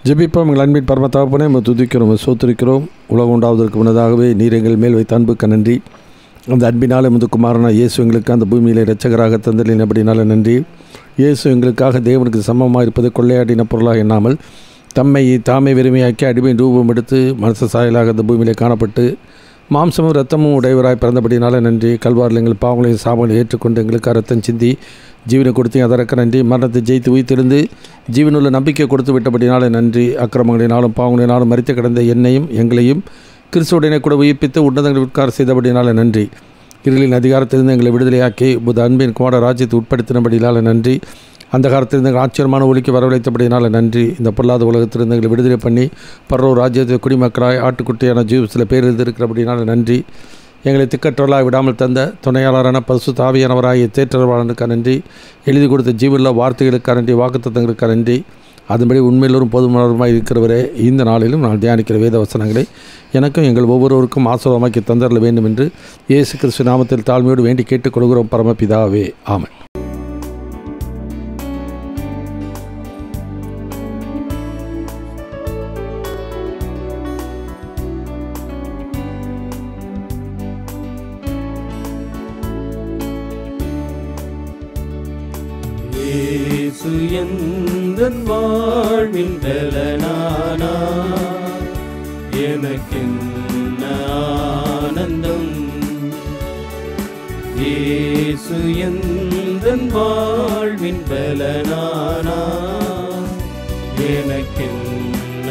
ஜெபிப்போம். எங்கள் அன்பின் பரம தகப்பனே, நம்ம துதிக்கிறோம், சோத்திருக்கிறோம். உலகம் உண்டாவதற்கு முன்னதாகவே நீர் எங்கள் மேல் வைத்த அன்புக்கு நன்றி. அந்த அன்பினால் எமது குமாரனா இயேசு எங்களுக்கு அந்த பூமியிலே இரட்சகராக தந்தலின் அப்படினால நன்றி. இயேசு எங்களுக்காக தேவனுக்கு சமமாக இருப்பது கொள்ளையாடின பொருளாக எண்ணாமல் தம்மை தாமே வெறுமையாக்கி அடிமை ரூபம் எடுத்து மனச சாயலாக அந்த பூமியிலே காணப்பட்டு மாம்சமும் இரத்தமும் உடையவராய் பிறந்தபடினால நன்றி. கல்வாரில் எங்கள் பாவங்களையும் சாபங்களையும் ஏற்றுக்கொண்டு எங்களுக்கு ரத்தம் சிந்தி ஜீவனை கொடுத்து அதற்கு நன்றி. மரணத்தை ஜெயித்து உயிர்த்தெழுந்து ஜீவனுள்ள நம்பிக்கை கொடுத்து விட்டபடினால நன்றி. அக்கிரமங்களினாலும் பாவங்களினாலும் மரித்து கிடந்த என்னையும் எங்களையும் கிறிஸ்துவுடனே கூட உயிர்ப்பித்து உன்னதங்களை உட்கார செய்தபடினால நன்றி. இருளின் அதிகாரத்திலிருந்து எங்களை விடுதலையாக்கி புது அன்பின் குமார ராஜ்யத்தை உட்படுத்தினபடினால நன்றி. அந்த காலத்திலிருந்து எங்கள் ஆச்சரியமான ஒலிக்கு வரவழைத்தபடினால நன்றி. இந்த பொல்லாத உலகத்திலிருந்து எங்களை விடுதலை பண்ணி பரவ ராஜ்யத்தை குடிமக்களாய் ஆட்டுக்குட்டியான ஜீவத்தில் பேர் எழுதியிருக்கிறபடினால நன்றி. எங்களை திக்கற்றவர்களாக விடாமல் தந்த துணையாளரான பரிசுத்த ஆவியானவராகிய தேற்றவாளனுக்கு நன்றி. எழுதி கொடுத்த ஜீவனுள்ள வார்த்தைகளுக்கு நன்றி, வாக்குத்தத்தங்களுக்கு நன்றி. அதன்படி உண்மையிலோரும் போதுமானவருமாய் இருக்கிறவரே, இந்த நாளிலும் நான் தியானிக்கிற வேத வசனங்களை எனக்கும் எங்கள் ஒவ்வொருவருக்கும் ஆசீர்வாதமாக்கி தந்தரல வேண்டும் என்று இயேசு கிறிஸ்து நாமத்தில் தாழ்மையோடு வேண்டி கேட்டுக்கொள்கிறோம் பரமபிதாவே, ஆமென். இயேசு எந்தன் வாழ்வின் பலனானார், எனக்கென்ன ஆனந்தம். இயேசு எந்தன் வாழ்வின் பலனானார், எனக்கென்ன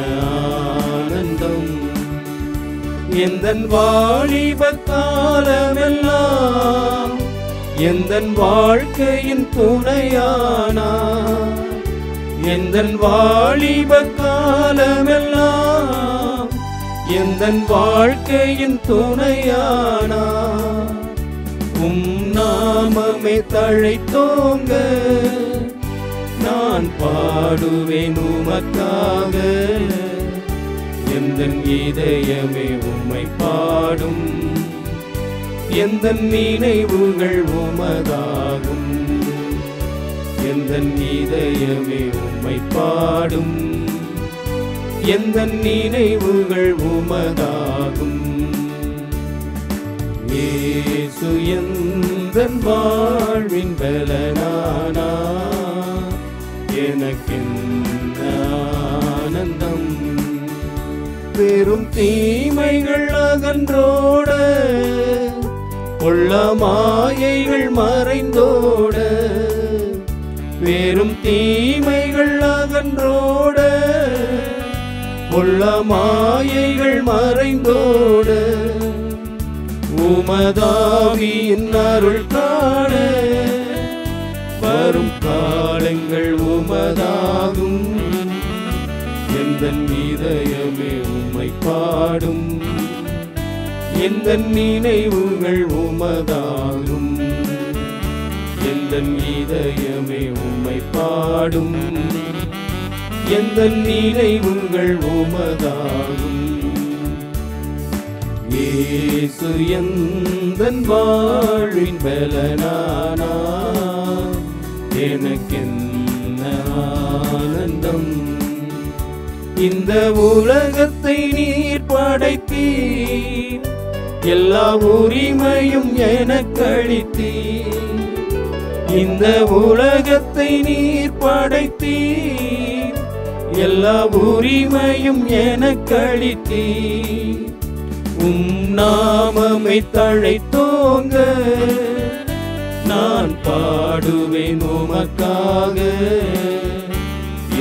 ஆனந்தம். எந்தன் வாலிப காலமெல்லாம் எந்தன் வாழ்க்கையின் துணையானார், எந்தன் வாலிப காலமெல்லாம் எந்தன் வாழ்க்கையின் துணையானார். நாமமே தழைத்தோங்க நான் பாடுவேன் உமக்காக, எந்தன் இதயமே உம்மை பாடும், எந்தன் நினைவுகள் உமதாகும். எந்தன் இதயமே உம்மை பாடும், எந்தன் நினைவுகள் உமதாகும். இயேசு எந்தன் வாழ்வின் பலனானார், எனக்கென்ன ஆனந்தம். பெரும் தீமைகள் அகன்றோட கொள்ள மாயைகள் மறைந்தோட, வெறும் தீமைகள் அகன்றோட கொள்ள மாயைகள் மறைந்தோட, உமதாவியின் அருள் காண வரும் காலங்கள் உமதாகும். எந்தன் இதயமே உம்மை பாடும், எந்தன் நினைவுகள் உமதாகும். எந்தன் இதயமே உம்மை பாடும், எந்தன் நினைவுகள் உமதாகும். இயேசு எந்தன் வாழ்வின் பலனானார், எனக்கென்ன ஆனந்தம். இந்த உலகத்தை நீர் படைத்தீர், எல்லா உரிமையும் எனக்களித்தீர். இந்த உலகத்தை நீர் படைத்தீர், எல்லா உரிமையும் எனக்களித்தீர். நாமமை தழைத்தோங்க நான் பாடுவேன் உமக்காக,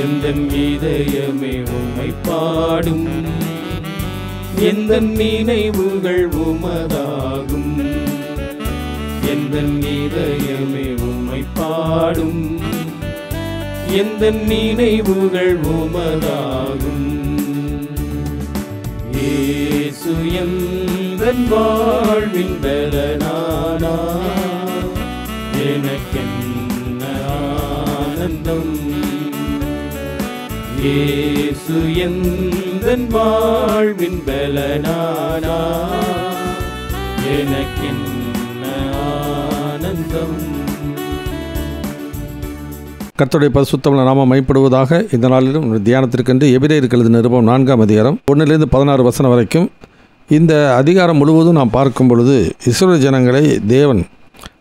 எந்தன் இதயமே உம்மை பாடும், எந்தன் நினைவுகள் உமதாகும். எந்தன் இதயமே உம்மை பாடும், எந்தன் நினைவுகள் உமதாகும். இயேசு எந்தன் வாழ்வின் பலனானார், எனக்கென்ன ஆனந்தம். இயேசு எந்தன் வாழ்வின் பலனானார், எனக்கென்ன ஆனந்தம். கர்த்தருடைய பரிசுத்தமுள்ள நாமம் மைப்படுவதாக. இந்த நாளிலும் தியானத்திற்கென்று எபிரேயருக்கு எழுதின நிருபம் 4ஆம் அதிகாரம் 1-16 வசனம் வரைக்கும். இந்த அதிகாரம் முழுவதும் நாம் பார்க்கும் பொழுது இஸ்ரவேல் ஜனங்களை தேவன்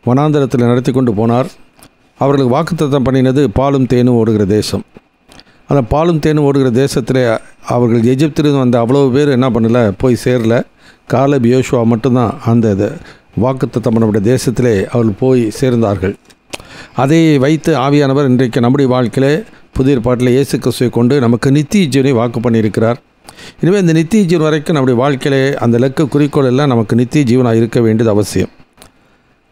வனாந்தரத்தில் நடத்தி கொண்டு போனார். அவர்களுக்கு வாக்குத்தத்தம் பண்ணினது பாலும் தேனும் ஓடுகிற தேசம். அந்த பாலும் தேனும் ஓடுகிற தேசத்தில் அவர்கள் எகிப்திலிருந்து வந்த அவ்வளோ பேர் என்ன பண்ணல, போய் சேரல. காலேப் யோசுவா மட்டும்தான் அந்த வாக்குத்தத்தம் பண்ணப்பட்ட தேசத்திலே அவர்கள் போய் சேர்ந்தார்கள். அதை வைத்து ஆவியானவர் இன்றைக்கு நம்முடைய வாழ்க்கையிலே புதிய ஏற்பாட்டில் இயேசு கிறிஸ்துவை கொண்டு நமக்கு நித்திய ஜீவனை வாக்கு பண்ணியிருக்கிறார். எனவே இந்த நித்திய ஜீவன் வரைக்கும் நம்முடைய வாழ்க்கையிலே அந்த இலக்கு குறிக்கோள் எல்லாம் நமக்கு நித்திய ஜீவனாக இருக்க வேண்டியது அவசியம்.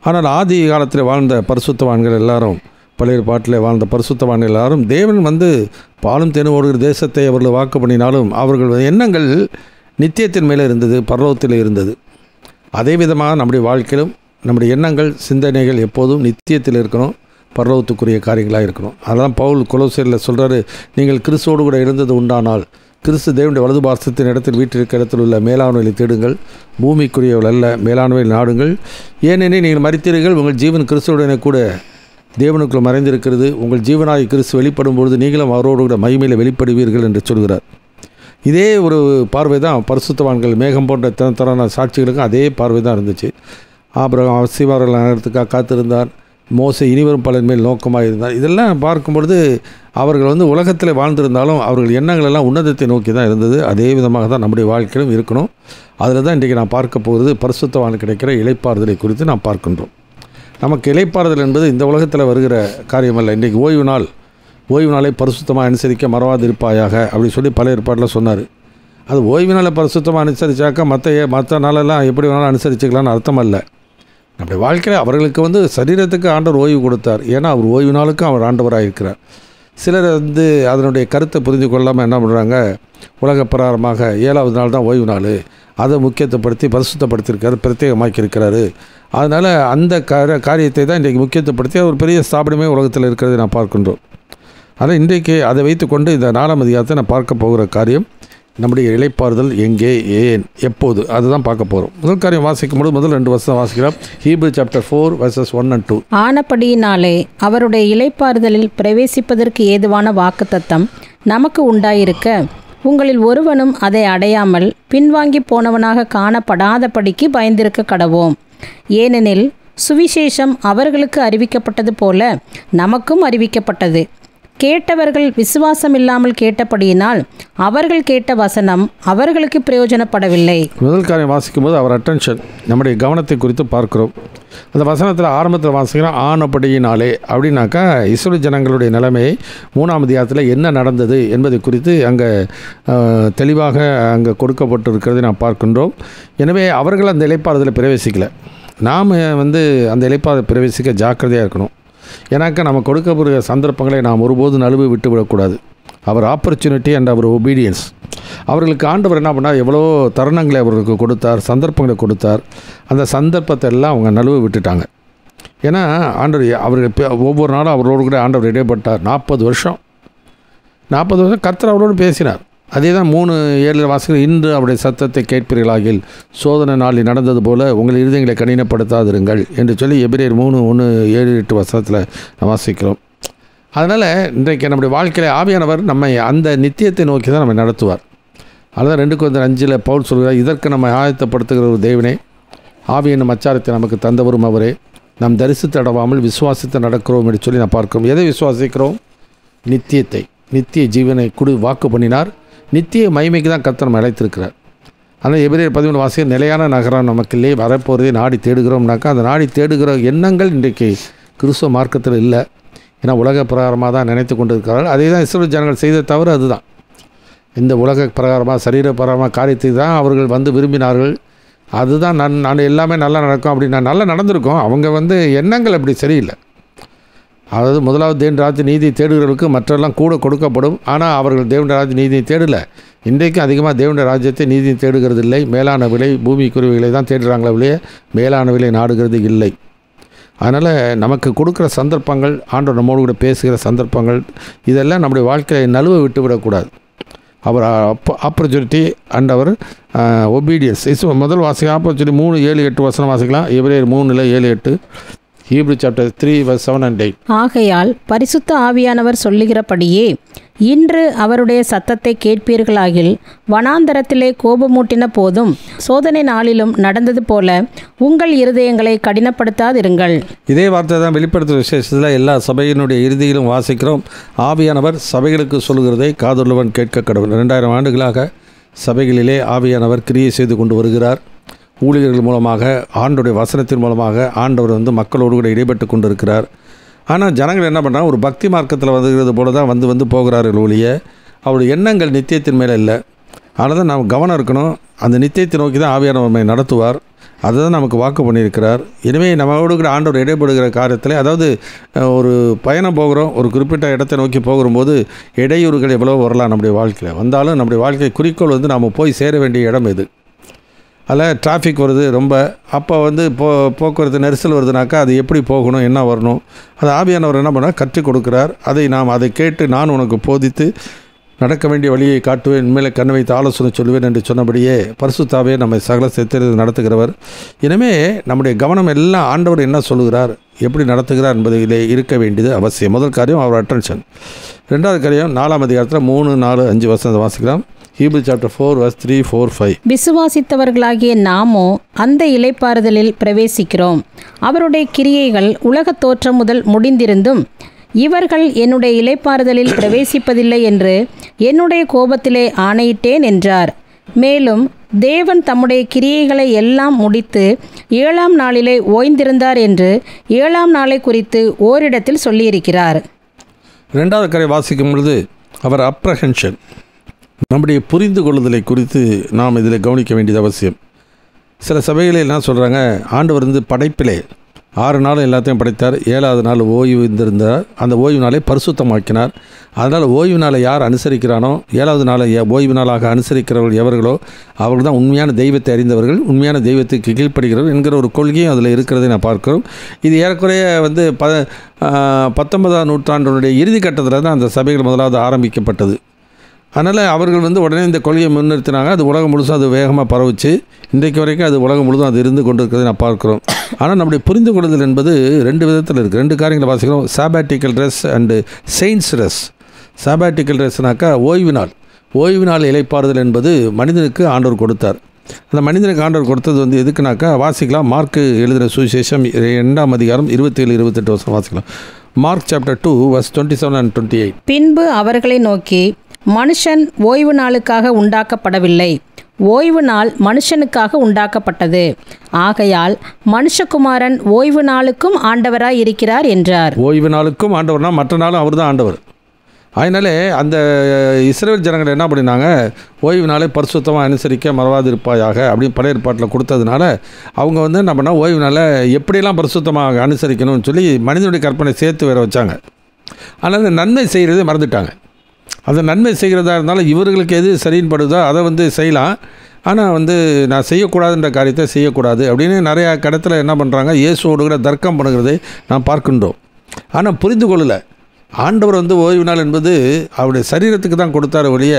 ஆனால் ஆதி காலத்தில் வாழ்ந்த பரிசுத்தவான்கள் எல்லாரும், பழைய ஏற்பாட்டில் வாழ்ந்த பரிசுத்தவான்கள் எல்லாரும் தேவன் பாலும் தேனும் ஓடுகிற தேசத்தை அவர்கள் வாக்கு பண்ணினாலும் அவர்கள் எண்ணங்கள் நித்தியத்தின் மேலே இருந்தது, பரலோகத்தில் இருந்தது. அதே விதமாக நம்முடைய வாழ்க்கையிலும் நம்முடைய எண்ணங்கள் சிந்தனைகள் எப்போதும் நித்தியத்தில் இருக்கணும், பரலோகத்துக்குரிய காரியங்களாக இருக்கணும். அதெல்லாம் பவுல் கொலோசியரில் சொல்கிறாரு, நீங்கள் கிறிஸ்துவோடு கூட இருந்தது உண்டானால் கிறிஸ்து தேவனுடைய வலது பாசத்தின் இடத்தில் வீட்டிற்கிற இடத்தில் உள்ள மேலானவைகளை தேடுங்கள், பூமிக்குரியவள் அல்ல மேலானவையில் நாடுங்கள். ஏனெனில் நீங்கள் மரித்தீர்கள், உங்கள் ஜீவன் கிறிஸ்துவுடனே கூட தேவனுக்குள் மறைந்திருக்கிறது. உங்கள் ஜீவனாகி கிறிஸ்து வெளிப்படும் பொழுது நீங்களும் அவரோடு கூட மகிமையில் வெளிப்படுவீர்கள் என்று சொல்கிறார். இதே ஒரு பார்வை தான் பரிசுத்தவான்கள் மேகம் போன்ற தரமான சாட்சிகளுக்கும் அதே பார்வை தான் இருந்துச்சு. ஆபிரகாம் சீவார்கள் நேரத்துக்காக காத்திருந்தார். மோசே இனிவரும் பலன் மேல் நோக்கமாக இருந்தார். இதெல்லாம் பார்க்கும்பொழுது அவர்கள் உலகத்தில் வாழ்ந்திருந்தாலும் அவர்கள் எண்ணங்கள் எல்லாம் உன்னதத்தை நோக்கி தான் இருந்தது. அதே விதமாக தான் நம்முடைய வாழ்க்கையிலும் இருக்கணும். அதில் தான் இன்றைக்கி நான் பார்க்க போகிறது பரிசுத்தவான் கிடைக்கிற இளைப்பாறுதலை குறித்து நாம் பார்க்கின்றோம். நமக்கு இளைப்பாறுதல் என்பது இந்த உலகத்தில் வருகிற காரியமல்ல. இன்றைக்கு ஓய்வு நாளை பரிசுத்தமாக அனுசரிக்க மறவாதிருப்பாயாக அப்படி சொல்லி பழைய ஏற்பாட்டில் சொன்னார். அது ஓய்வு நாளை பரிசுத்தமாக அனுசரித்தாக்கா மற்ற நாளெல்லாம் எப்படி வேணாலும் அனுசரிச்சுக்கலான்னு அர்த்தம் அல்ல. நம்முடைய வாழ்க்கையில் அவர்களுக்கு சரீரத்துக்கு ஆண்டவர் ஓய்வு கொடுத்தார். ஏன்னா அவர் ஓய்வு நாளுக்கும் அவர் ஆண்டவராக இருக்கிறார். சிலர் அதனுடைய கருத்தை புரிந்து கொள்ளாமல் என்ன பண்ணுறாங்க, உலக பிரகாரமாக 7வது நாள் தான் ஓய்வு நாள், அதை முக்கியத்துவப்படுத்தி பரிசுத்தப்படுத்தியிருக்காரு, பிரத்யேகமாக்கியிருக்கிறாரு. அதனால் அந்த காரியத்தை தான் இன்றைக்கு முக்கியத்துவப்படுத்தி ஒரு பெரிய ஸ்தாபனமே உலகத்தில் இருக்கிறதை நான் பார்க்கின்றோம். ஆனால் இன்றைக்கு அதை வைத்துக்கொண்டு இந்த 4ஆம் அதிகாரத்தை நான் பார்க்க போகிற காரியம் நம்முடைய இளைப்பாறுதல் எங்கே, ஏன், எப்போது, அதுதான் பார்க்க போகிறோம். முதல் காரியம் வாசிக்கும்போது முதல் 2 வசனம் வாசிக்கிறோம். Hebrew chapter 4 verses 1 and 2. ஆனபடியினாலே அவருடைய இளைப்பாறுதலில் பிரவேசிப்பதற்கு ஏதுவான வாக்குத்தத்தம் நமக்கு உண்டாயிருக்க உங்களில் ஒருவனும் அதை அடையாமல் பின்வாங்கி போனவனாக காணப்படாதபடிக்கு பயந்திருக்க கடவோம். ஏனெனில் சுவிசேஷம் அவர்களுக்கு அறிவிக்கப்பட்டது போல நமக்கும் அறிவிக்கப்பட்டது. கேட்டவர்கள் விசுவாசம் இல்லாமல் கேட்டபடியினால் அவர்கள் கேட்ட வசனம் அவர்களுக்கு பிரயோஜனப்படவில்லை. முதல் காரியம் வாசிக்கும் போது அவர் அட்டென்ஷன், நம்முடைய கவனத்தை குறித்து பார்க்கிறோம். அந்த வசனத்தில் ஆரம்பத்தில் வாசிக்கிறோம், ஆனபடியினாலே அப்படின்னாக்கா இஸ்ரவேல் ஜனங்களுடைய நிலைமையை 3ஆம் அதிகாரத்தில் என்ன நடந்தது என்பதை குறித்து அங்கே தெளிவாக அங்கே கொடுக்கப்பட்டிருக்கிறதை நாம் பார்க்கின்றோம். எனவே அவர்கள் அந்த இளைப்பாறுதலை பிரவேசிக்கலை. நாம் அந்த இளைப்பாறுதலை பிரவேசிக்க ஜாக்கிரதையாக இருக்கணும். ஏன்னாக்கா நம்ம கொடுக்கப்படுகிற சந்தர்ப்பங்களை நாம் ஒருபோது நழுவு விட்டு விடக்கூடாது. அவர் ஆப்பர்ச்சுனிட்டி அண்ட் அவர் ஒபீடியன்ஸ். அவர்களுக்கு ஆண்டவர் என்ன பண்ணார், எவ்வளோ தருணங்களை அவர்களுக்கு கொடுத்தார், சந்தர்ப்பங்களை கொடுத்தார். அந்த சந்தர்ப்பத்தை எல்லாம் அவங்க நழுவு விட்டுட்டாங்க. ஏன்னா ஆண்டவர் அவர்கள் ஒவ்வொரு நாளும் அவரோடு கூட ஆண்டவர் இடைப்பட்டார். 40 வருஷம் கர்த்தர் அவரோடு பேசினார். அதே தான் 3:7 வாசிகள், இன்று அவருடைய சத்தத்தை கேட்பீர்களாகில் சோதனை நாளில் நடந்தது போல உங்கள் இருதயங்களை கடினப்படுத்தாதிருங்கள் என்று சொல்லி எபிரேயர் 3:1-7-8 வசனத்தில் வாசிக்கிறோம். அதனால் இன்றைக்கு நம்முடைய வாழ்க்கையில் ஆவியானவர் நம்மை அந்த நித்தியத்தை நோக்கி தான் நம்மை நடத்துவார். அதுதான் 2 Corinthians 5 பவுல் சொல்கிறார், இதற்கு நம்மை ஆயத்தப்படுத்துகிற ஒரு தேவனே, ஆவி என்னும் அச்சாரத்தை நமக்கு தந்தவரும் அவரே, நாம் தரிசித்தடவாமல் விசுவாசித்து நடக்கிறோம் என்று சொல்லி நான் பார்க்கிறோம். எதை விசுவாசிக்கிறோம்? நித்தியத்தை, நித்திய ஜீவனை வாக்கு பண்ணினார். நித்திய மகிமைக்கு தான் கர்த்தர் நம்ம அழைத்திருக்கிறார். ஆனால் எபிரேயர் 13 வாசிக்க, நிலையான நகரம் நமக்கு வரப்போகிறதே நாடி தேடுகிறோம்னாக்கா அந்த நாடி தேடுகிற எண்ணங்கள் இன்றைக்கு கிறிஸ்துவ மார்க்கத்தில் இல்லை. ஏன்னா உலக பிரகாரமாக தான் நினைத்து கொண்டு இருக்கிறார்கள். அதே தான் இஸ்ரவேல் ஜனங்கள் செய்த தவறு அதுதான். இந்த உலக பிரகாரமாக சரீர பிரகாரமாக காரியத்தை தான் அவர்கள் விரும்பினார்கள். அதுதான் நான் எல்லாமே நல்லா நடக்கும் அப்படின்னா நல்லா நடந்திருக்கும். அவங்க எண்ணங்கள் அப்படி சரியில்லை. அதாவது முதலாவது தேவன் ராஜ்ய நீதியை தேடுகிறவர்களுக்கு மற்றெல்லாம் கூட கொடுக்கப்படும். ஆனால் அவர்கள் தேவனுடைய ராஜ்ய நீதியை தேடலை. இன்றைக்கும் அதிகமாக தேவனுடைய ராஜ்யத்தை நீதியை தேடுகிறது இல்லை. மேலான விலை பூமிக்குரியவைகளை தான் தேடுறாங்களே இல்லையே, மேலான விலை நாடுகிறது இல்லை. அதனால் நமக்கு கொடுக்குற சந்தர்ப்பங்கள், ஆண்டவர் நம்மோடு கூட பேசுகிற சந்தர்ப்பங்கள், இதெல்லாம் நம்முடைய வாழ்க்கையை நழுவ விட்டு விடக்கூடாது. அவர் ஆப்பர்ச்சுனிட்டி அண்ட் அவர் ஒபீடியன்ஸ். முதல் வாசிக்க ஆப்பர்ச்சுனிட்டி 3:7-8 வசனம் வாசிக்கலாம். எபிரேயர் 3:7-8. Hebrew chapter 3 verse 7 and 8. ஆகையால் பரிசுத்த ஆவியானவர் சொல்லுகிறபடியே இன்று அவருடைய சத்தத்தை கேட்பீர்களாகில் வனாந்தரத்திலே கோபமூட்டின போதும் சோதனை நாளிலும் நடந்தது போல உங்கள் இருதயங்களை கடினப்படுத்தாதிருங்கள். இதே வார்த்தை தான் வெளிப்படுத்தும் விசேஷத்தில் எல்லா சபையினுடைய இறுதியிலும் வாசிக்கிறோம். ஆவியானவர் சபைகளுக்கு சொல்கிறதை காதுள்ளவன் கேட்க கடவுள். 2000 ஆண்டுகளாக சபைகளிலே ஆவியானவர் கிரியை செய்து கொண்டு வருகிறார். ஊழியர்கள் மூலமாக, ஆண்டோடைய வசனத்தின் மூலமாக ஆண்டவர் மக்களோடு கூட இடைப்பட்டு கொண்டு இருக்கிறார். ஆனால் ஜனங்கள் என்ன பண்ணுறாங்க, ஒரு பக்தி மார்க்கத்தில் வந்துகிறது போல தான் வந்து போகிறார்கள் ஒழிய அவருடைய எண்ணங்கள் நித்தியத்தின் மேலே இல்லை. அதனால் தான் நாம் கவனம் இருக்கணும். அந்த நித்தியத்தை நோக்கி தான் ஆவியானவர் நம்மை நடத்துவார். அதை தான் நமக்கு வாக்கு பண்ணியிருக்கிறார். எனவே நம்மளோடு கூட ஆண்டவர் இடைப்படுகிற காரியத்தில், அதாவது ஒரு பயணம் போகிறோம், ஒரு குறிப்பிட்ட இடத்தை நோக்கி போகும்போது இடையூறுகள் எவ்வளோ வரலாம் நம்முடைய வாழ்க்கையில். வந்தாலும் நம்முடைய வாழ்க்கை குறிக்கோள் நாம் போய் சேர வேண்டிய இடம் எது. அதில் டிராஃபிக் வருது ரொம்ப, அப்போ போக்குவரத்து நெரிசல் வருதுனாக்கா அது எப்படி போகணும், என்ன வரணும், அது ஆவியானவர் என்ன பண்ணால் கற்றுக் கொடுக்குறார். அதை கேட்டு நான் உனக்கு போதித்து நடக்க வேண்டிய வழியை காட்டுவேன், உண்மையிலே கண்ணை வைத்து ஆலோசனை சொல்லுவேன் என்று சொன்னபடியே பரிசுத்தாவே நம்மை சகல செத்து நடத்துகிறவர். எனவே நம்முடைய கவனம் எல்லாம் ஆண்டவர் என்ன சொல்லுகிறார், எப்படி நடத்துகிறார் என்பதிலே இருக்க வேண்டியது அவசியம். முதல் காரியம் அவர் அட்டென்ஷன். ரெண்டாவது காரியம் 4ஆம் அதிகாரத்தில் 3, 4, 5 வசனத்தை வாசிக்கலாம். Hebrew chapter 4 verse 3, 4, 5. விசுவாசித்தவர்களாகிய நாமோ அந்த இளைப்பாறுதலில் பிரவேசிக்கிறோம். அவருடைய கிரியைகள் உலகத் தோற்றம் முதல் முடிந்திருந்தும் இவர்கள் என்னுடைய இளைப்பாறுதலில் பிரவேசிப்பதில்லை என்று என்னுடைய கோபத்திலே ஆணையிட்டேன் என்றார். மேலும் தேவன் தம்முடைய கிரியைகளை எல்லாம் முடித்து 7ஆம் நாளிலே ஓய்ந்திருந்தார் என்று 7ஆம் நாளை குறித்து ஓரிடத்தில் சொல்லியிருக்கிறார். ரெண்டாவது கரை வாசிக்கும் பொழுது அவர் அப்ரஹென்ஷன், நம்முடைய புரிந்து கொள்ளுதலை குறித்து நாம் இதில் கவனிக்க வேண்டியது அவசியம். சில சபைகளில் என்ன சொல்கிறாங்க, ஆண்டவர் படைப்பிலே 6 நாள் எல்லாத்தையும் படைத்தார், 7ஆவது நாள் ஓய்வு இருந்திருந்தார். அந்த ஓய்வு நாளை பரிசுத்தமாக்கினார். அதனால் ஓய்வு நாளை யார் அனுசரிக்கிறானோ, 7ஆவது நாளை ஓய்வு நாளாக அனுசரிக்கிறவர்கள் எவர்களோ அவர்கள் தான் உண்மையான தெய்வத்தை அறிந்தவர்கள், உண்மையான தெய்வத்துக்கு கீழ்ப்படுகிறவர்கள் என்கிற ஒரு கொள்கையும் அதில் இருக்கிறதை நான் பார்க்கிறோம். இது ஏறக்குறைய 19ஆம் நூற்றாண்டினுடைய இறுதி கட்டத்தில் தான் அந்த சபைகள் முதலாவது ஆரம்பிக்கப்பட்டது. அதனால் அவர்கள் உடனே இந்த கொள்கையை முன்னிறுத்தினாங்க. அது உலகம் முழுசும் அது வேகமாக பரவுச்சு. இன்றைக்கு வரைக்கும் அது உலகம் முழுதும் அது இருந்து கொண்டு இருக்கிறதை நான் பார்க்குறோம். ஆனால் நம்முடைய புரிந்து கொள்ளுதல் என்பது 2 விதத்தில் இருக்குது. 2 காரியங்களை வாசிக்கிறோம். சாபாட்டிக்கல் ட்ரெஸ் அண்டு செயின்ஸ் ட்ரெஸ். சாபாட்டிக்கல் ட்ரெஸ்னாக்கா ஓய்வு நாள் இளைப்பாறுதல் என்பது மனிதனுக்கு ஆண்டவர் கொடுத்தார். அந்த மனிதனுக்கு ஆண்டவர் கொடுத்தது எதுக்குனாக்கா வாசிக்கலாம். மார்க்கு எழுதின சுவிசேஷம் 2ஆம் அதிகாரம் 27-28 வருஷம் வாசிக்கலாம். Mark chapter 2 verse 27 and 28. பின்பு அவர்களை நோக்கி, மனுஷன் ஓய்வு நாளுக்காக உண்டாக்கப்படவில்லை, ஓய்வு நாள் மனுஷனுக்காக உண்டாக்கப்பட்டது. ஆகையால் மனுஷகுமாரன் ஓய்வு நாளுக்கும் ஆண்டவராய் இருக்கிறார் என்றார். ஓய்வு நாளுக்கும் ஆண்டவர்னா மற்ற நாளும் அவர் தான் ஆண்டவர். அதனாலே அந்த இஸ்ரவேல் ஜனங்கள் என்ன பண்ணினாங்க, ஓய்வு நாளை பரிசுத்தமாக அனுசரிக்க மறவாது இருப்பாயாக அப்படின்னு பழைய ஏற்பாட்டில் கொடுத்ததுனால அவங்க என்ன பண்ணால் ஓய்வு நாளை எப்படியெல்லாம் பரிசுத்தமாக அனுசரிக்கணும்னு சொல்லி மனிதனுடைய கற்பனை சேர்த்து வேற வச்சாங்க. ஆனால் அந்த நன்மை செய்கிறதே மறந்துட்டாங்க. அந்த நன்மை செய்கிறதா இருந்தாலும் இவர்களுக்கு எது சரின்னு படுதோ அதை செய்யலாம். ஆனால் நான் செய்யக்கூடாதுன்ற காரியத்தை செய்யக்கூடாது அப்படின்னு நிறையா கடத்தில் என்ன பண்ணுறாங்க, இயேசுவோடு கூட தர்க்கம் பண்ணுகிறதை நாம் பார்க்கின்றோம். ஆனால் புரிந்து கொள்ளலை. ஆண்டவர் ஓய்வு நாள் என்பது அவருடைய சரீரத்துக்கு தான் கொடுத்தார ஒழிய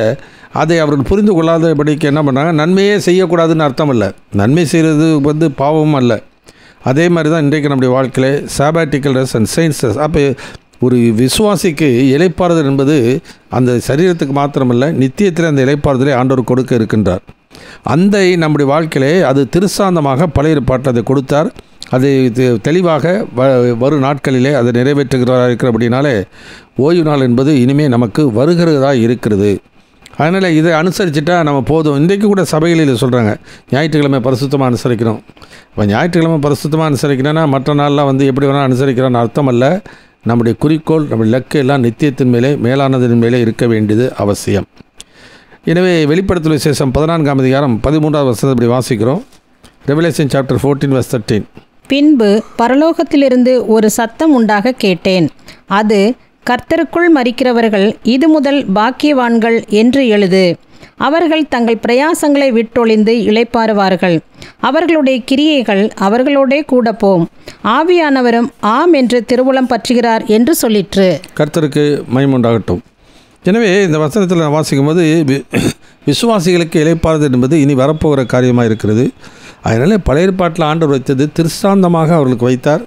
அதை அவர்கள் புரிந்து கொள்ளாதபடிக்கு என்ன பண்ணுறாங்க, நன்மையே செய்யக்கூடாதுன்னு அர்த்தம் இல்லை. நன்மை செய்கிறது பாவமும் அல்ல. அதே மாதிரி தான் இன்றைக்கு நம்முடைய வாழ்க்கையில் சாபாட்டிக்கல் ரெஸ்ட் அண்ட் செயின்ஸ் ரெஸ்ட். அப்போ ஒரு விசுவாசிக்கு இளைப்பாறுதல் என்பது அந்த சரீரத்துக்கு மாத்திரமல்ல, நித்தியத்தில் அந்த இளைப்பாறுதலை ஆண்டவர் கொடுக்க இருக்கின்றார். அந்த நம்முடைய வாழ்க்கையிலே அது திருசாந்தமாக பழைய ஏற்பாட்டில் அதை கொடுத்தார். அதை தெளிவாக வரும் நாட்களிலே அதை நிறைவேற்றுகிறதா இருக்கிறபடினாலே ஓய்வு நாள் என்பது இனிமேல் நமக்கு வருகிறதா இருக்கிறது. அதனால் இதை அனுசரிச்சுட்டா நம்ம போதும். இன்றைக்கு கூட சபைகளில் சொல்கிறாங்க, ஞாயிற்றுக்கிழமை பரிசுத்தமாக அனுசரிக்கணும். இப்போ ஞாயிற்றுக்கிழமை பரிசுத்தமாக அனுசரிக்கணும்னா மற்ற நாளில் எப்படி வேணால் அனுசரிக்கிறோன்னு அர்த்தம் அல்ல. நம்முடைய குறிக்கோள், நம்முடைய லக்கு எல்லாம் நித்தியத்தின் மேலே, மேலானதின் மேலே இருக்க வேண்டியது அவசியம். எனவே வெளிப்படுத்தல் விசேஷம் 14ஆம் அதிகாரம் 13ஆவது வசனத்தை இப்படி வாசிக்கிறோம். Revelation chapter 14 verse 13. பின்பு பரலோகத்திலிருந்து ஒரு சத்தம் உண்டாக கேட்டேன். அது, கர்த்தருக்குள் மரிக்கிறவர்கள் இது முதல் பாக்கியவான்கள் என்று எழுது. அவர்கள் தங்கள் பிரயாசங்களை விட்டொழிந்து இளைப்பாறுவார்கள். அவர்களுடைய கிரியைகள் அவர்களோடே கூட போம். ஆவியானவரும் ஆம் என்று திருவுளம் பற்றுகிறார் என்று சொல்லிற்று. கர்த்தருக்கு மகிமை உண்டாகட்டும். எனவே இந்த வசனத்தில் நான் வாசிக்கும் போது விசுவாசிகளுக்கு இளைப்பாறுதல் என்பது இனி வரப்போகிற காரியமாக இருக்கிறது. அதனால் பழைய ஏற்பாட்டில் ஆண்டவர் வைத்தது திருஷ்டாந்தமாக அவர்களுக்கு வைத்தார்.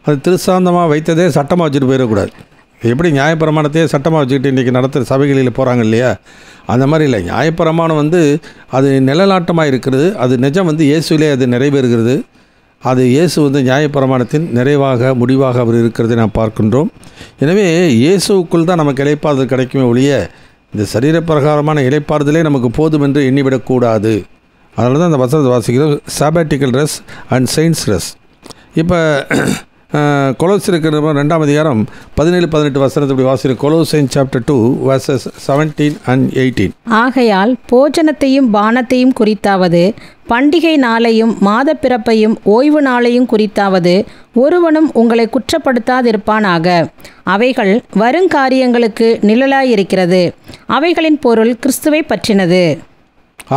அது திருசாந்தமாக வைத்ததே சட்டமாக வச்சுட்டு போயிடக்கூடாது. எப்படி நியாயப்பிரமாணத்தையே சட்டமாக வச்சுக்கிட்டு இன்றைக்கி நடத்துகிற சபைகளில் போகிறாங்க இல்லையா, அந்த மாதிரி இல்லை. நியாயப்பிரமாணம் அது நிழலாட்டமாக இருக்கிறது. அது நிஜம் இயேசுவிலே அது நிறைவேறுகிறது. அது இயேசு நியாயப்பிரமாணத்தின் நிறைவாக முடிவாக அவர் இருக்கிறதை நாம் பார்க்கின்றோம். எனவே இயேசுக்குள் தான் நமக்கு இளைப்பாறுதல் கிடைக்குமே ஒழிய இந்த சரீரப்பிரகாரமான இளைப்பாறுதலே நமக்கு போதும் என்று எண்ணிவிடக்கூடாது. அதனால தான் அந்த வசனத்தை வாசிக்கிறோம், சாபட்டிக்கல் ரெஸ் அண்ட் செயின்ஸ் ரெஸ். இப்போ கொலோசியர் 2ஆம் அதிகாரம் 17-18 வசனத்தை இப்படி வாசிக்கிறோம். Colossians chapter 2 verses 17 and 18. ஆகையால் போஜனத்தையும் பானத்தையும் குறித்தாவது, பண்டிகை நாளையும் மாத பிறப்பையும் ஓய்வு நாளையும் குறித்தாவது ஒருவனும் உங்களை குற்றப்படுத்தாதிருப்பானாக. அவைகள் வருங்காரியங்களுக்கு நிழலாயிருக்கிறது. அவைகளின் பொருள் கிறிஸ்துவை பற்றினது.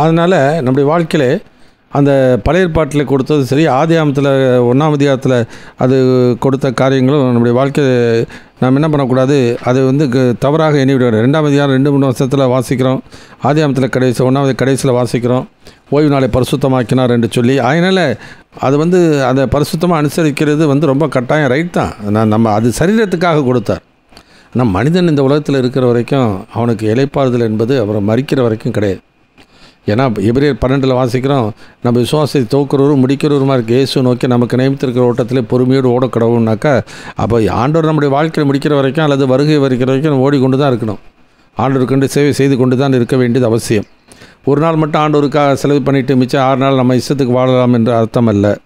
அதனால் நம்முடைய வாழ்க்கையில் அந்த பழைய ஏற்பாட்டில் கொடுத்தது சரி, ஆதியாகமத்தில் 1ஆம் அதிகாரத்தில் அது கொடுத்த காரியங்களும் நம்முடைய வாழ்க்கையை நாம் என்ன பண்ணக்கூடாது, அது தவறாக எண்ணிவிடுவார். 2ஆம் அதிகாரம் 2-3 வருஷத்தில் வாசிக்கிறோம். ஆதியாகமத்தில் 1ஆவது கடைசியில் வாசிக்கிறோம், ஓய்வு நாளை பரிசுத்தமாக்கினார் என்று சொல்லி. அதனால் அது அந்த பரிசுத்தமாக அனுசரிக்கிறது ரொம்ப கட்டாயம், ரைட் தான். நம்ம அது சரீரத்துக்காக கொடுத்தார். ஆனால் மனிதன் இந்த உலகத்தில் இருக்கிற வரைக்கும் அவனுக்கு இளைப்பாறுதல் என்பது அவரை மறிக்கிற வரைக்கும் கிடையாது. ஏன்னா எபிரேயர் 12 வாசிக்கிறோம், நம்ம விசுவாசத்தை தோக்குறவரும் முடிக்கிறவருமா இருக்க இயேசு நோக்கி நமக்கு நியமித்திருக்கிற ஓட்டத்திலே பொறுமையோடு ஓடக்கடவும்னாக்கா, அப்போ ஆண்டவர் நம்முடைய வாழ்க்கையில் முடிக்கிற வரைக்கும் அல்லது வருகை வருகிற வரைக்கும் நம்ம ஓடிக்கொண்டு தான் இருக்கணும். ஆண்டவருக்கென்று சேவை செய்து கொண்டு தான் இருக்க வேண்டியது அவசியம். ஒரு நாள் மட்டும் ஆண்டவருக்காக செலவு பண்ணிவிட்டு மிச்சம் 6 நாள் நம்ம இஷ்டத்துக்கு வாழலாம் என்று அர்த்தம் அல்ல.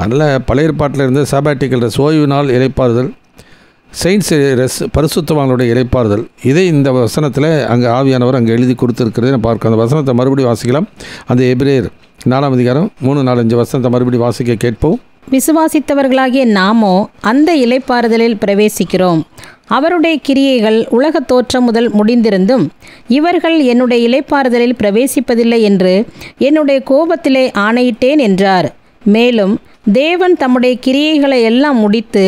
அதனால் பழைய ஏற்பாட்டில் இருந்து சாபாட்டிக்கல் ரெஸ் ஓய்வு நாள் இளைப்பாறுதல், செயின்ஸ் ரெஸ் பரிசுத்தவான்களுடைய இளைப்பாறுதல். இதை இந்த வசனத்தில் அங்கே ஆவியானவர் அங்கே எழுதி கொடுத்துருக்கிறதை நான் பார்க்க. அந்த வசனத்தை மறுபடியும் வாசிக்கலாம். அந்த எபிரேயர் 4ஆம் அதிகாரம் 3-4-5 வசனத்தை மறுபடியும் வாசிக்க கேட்போம். விசுவாசித்தவர்களாகிய நாமோ அந்த இளைப்பாறுதலில் பிரவேசிக்கிறோம். அவருடைய கிரியைகள் உலகத் தோற்றம் முதல் முடிந்திருந்தும் இவர்கள் என்னுடைய இளைப்பாறுதலில் பிரவேசிப்பதில்லை என்று என்னுடைய கோபத்திலே ஆணையிட்டேன் என்றார். மேலும் தேவன் தம்முடைய கிரியைகளை எல்லாம் முடித்து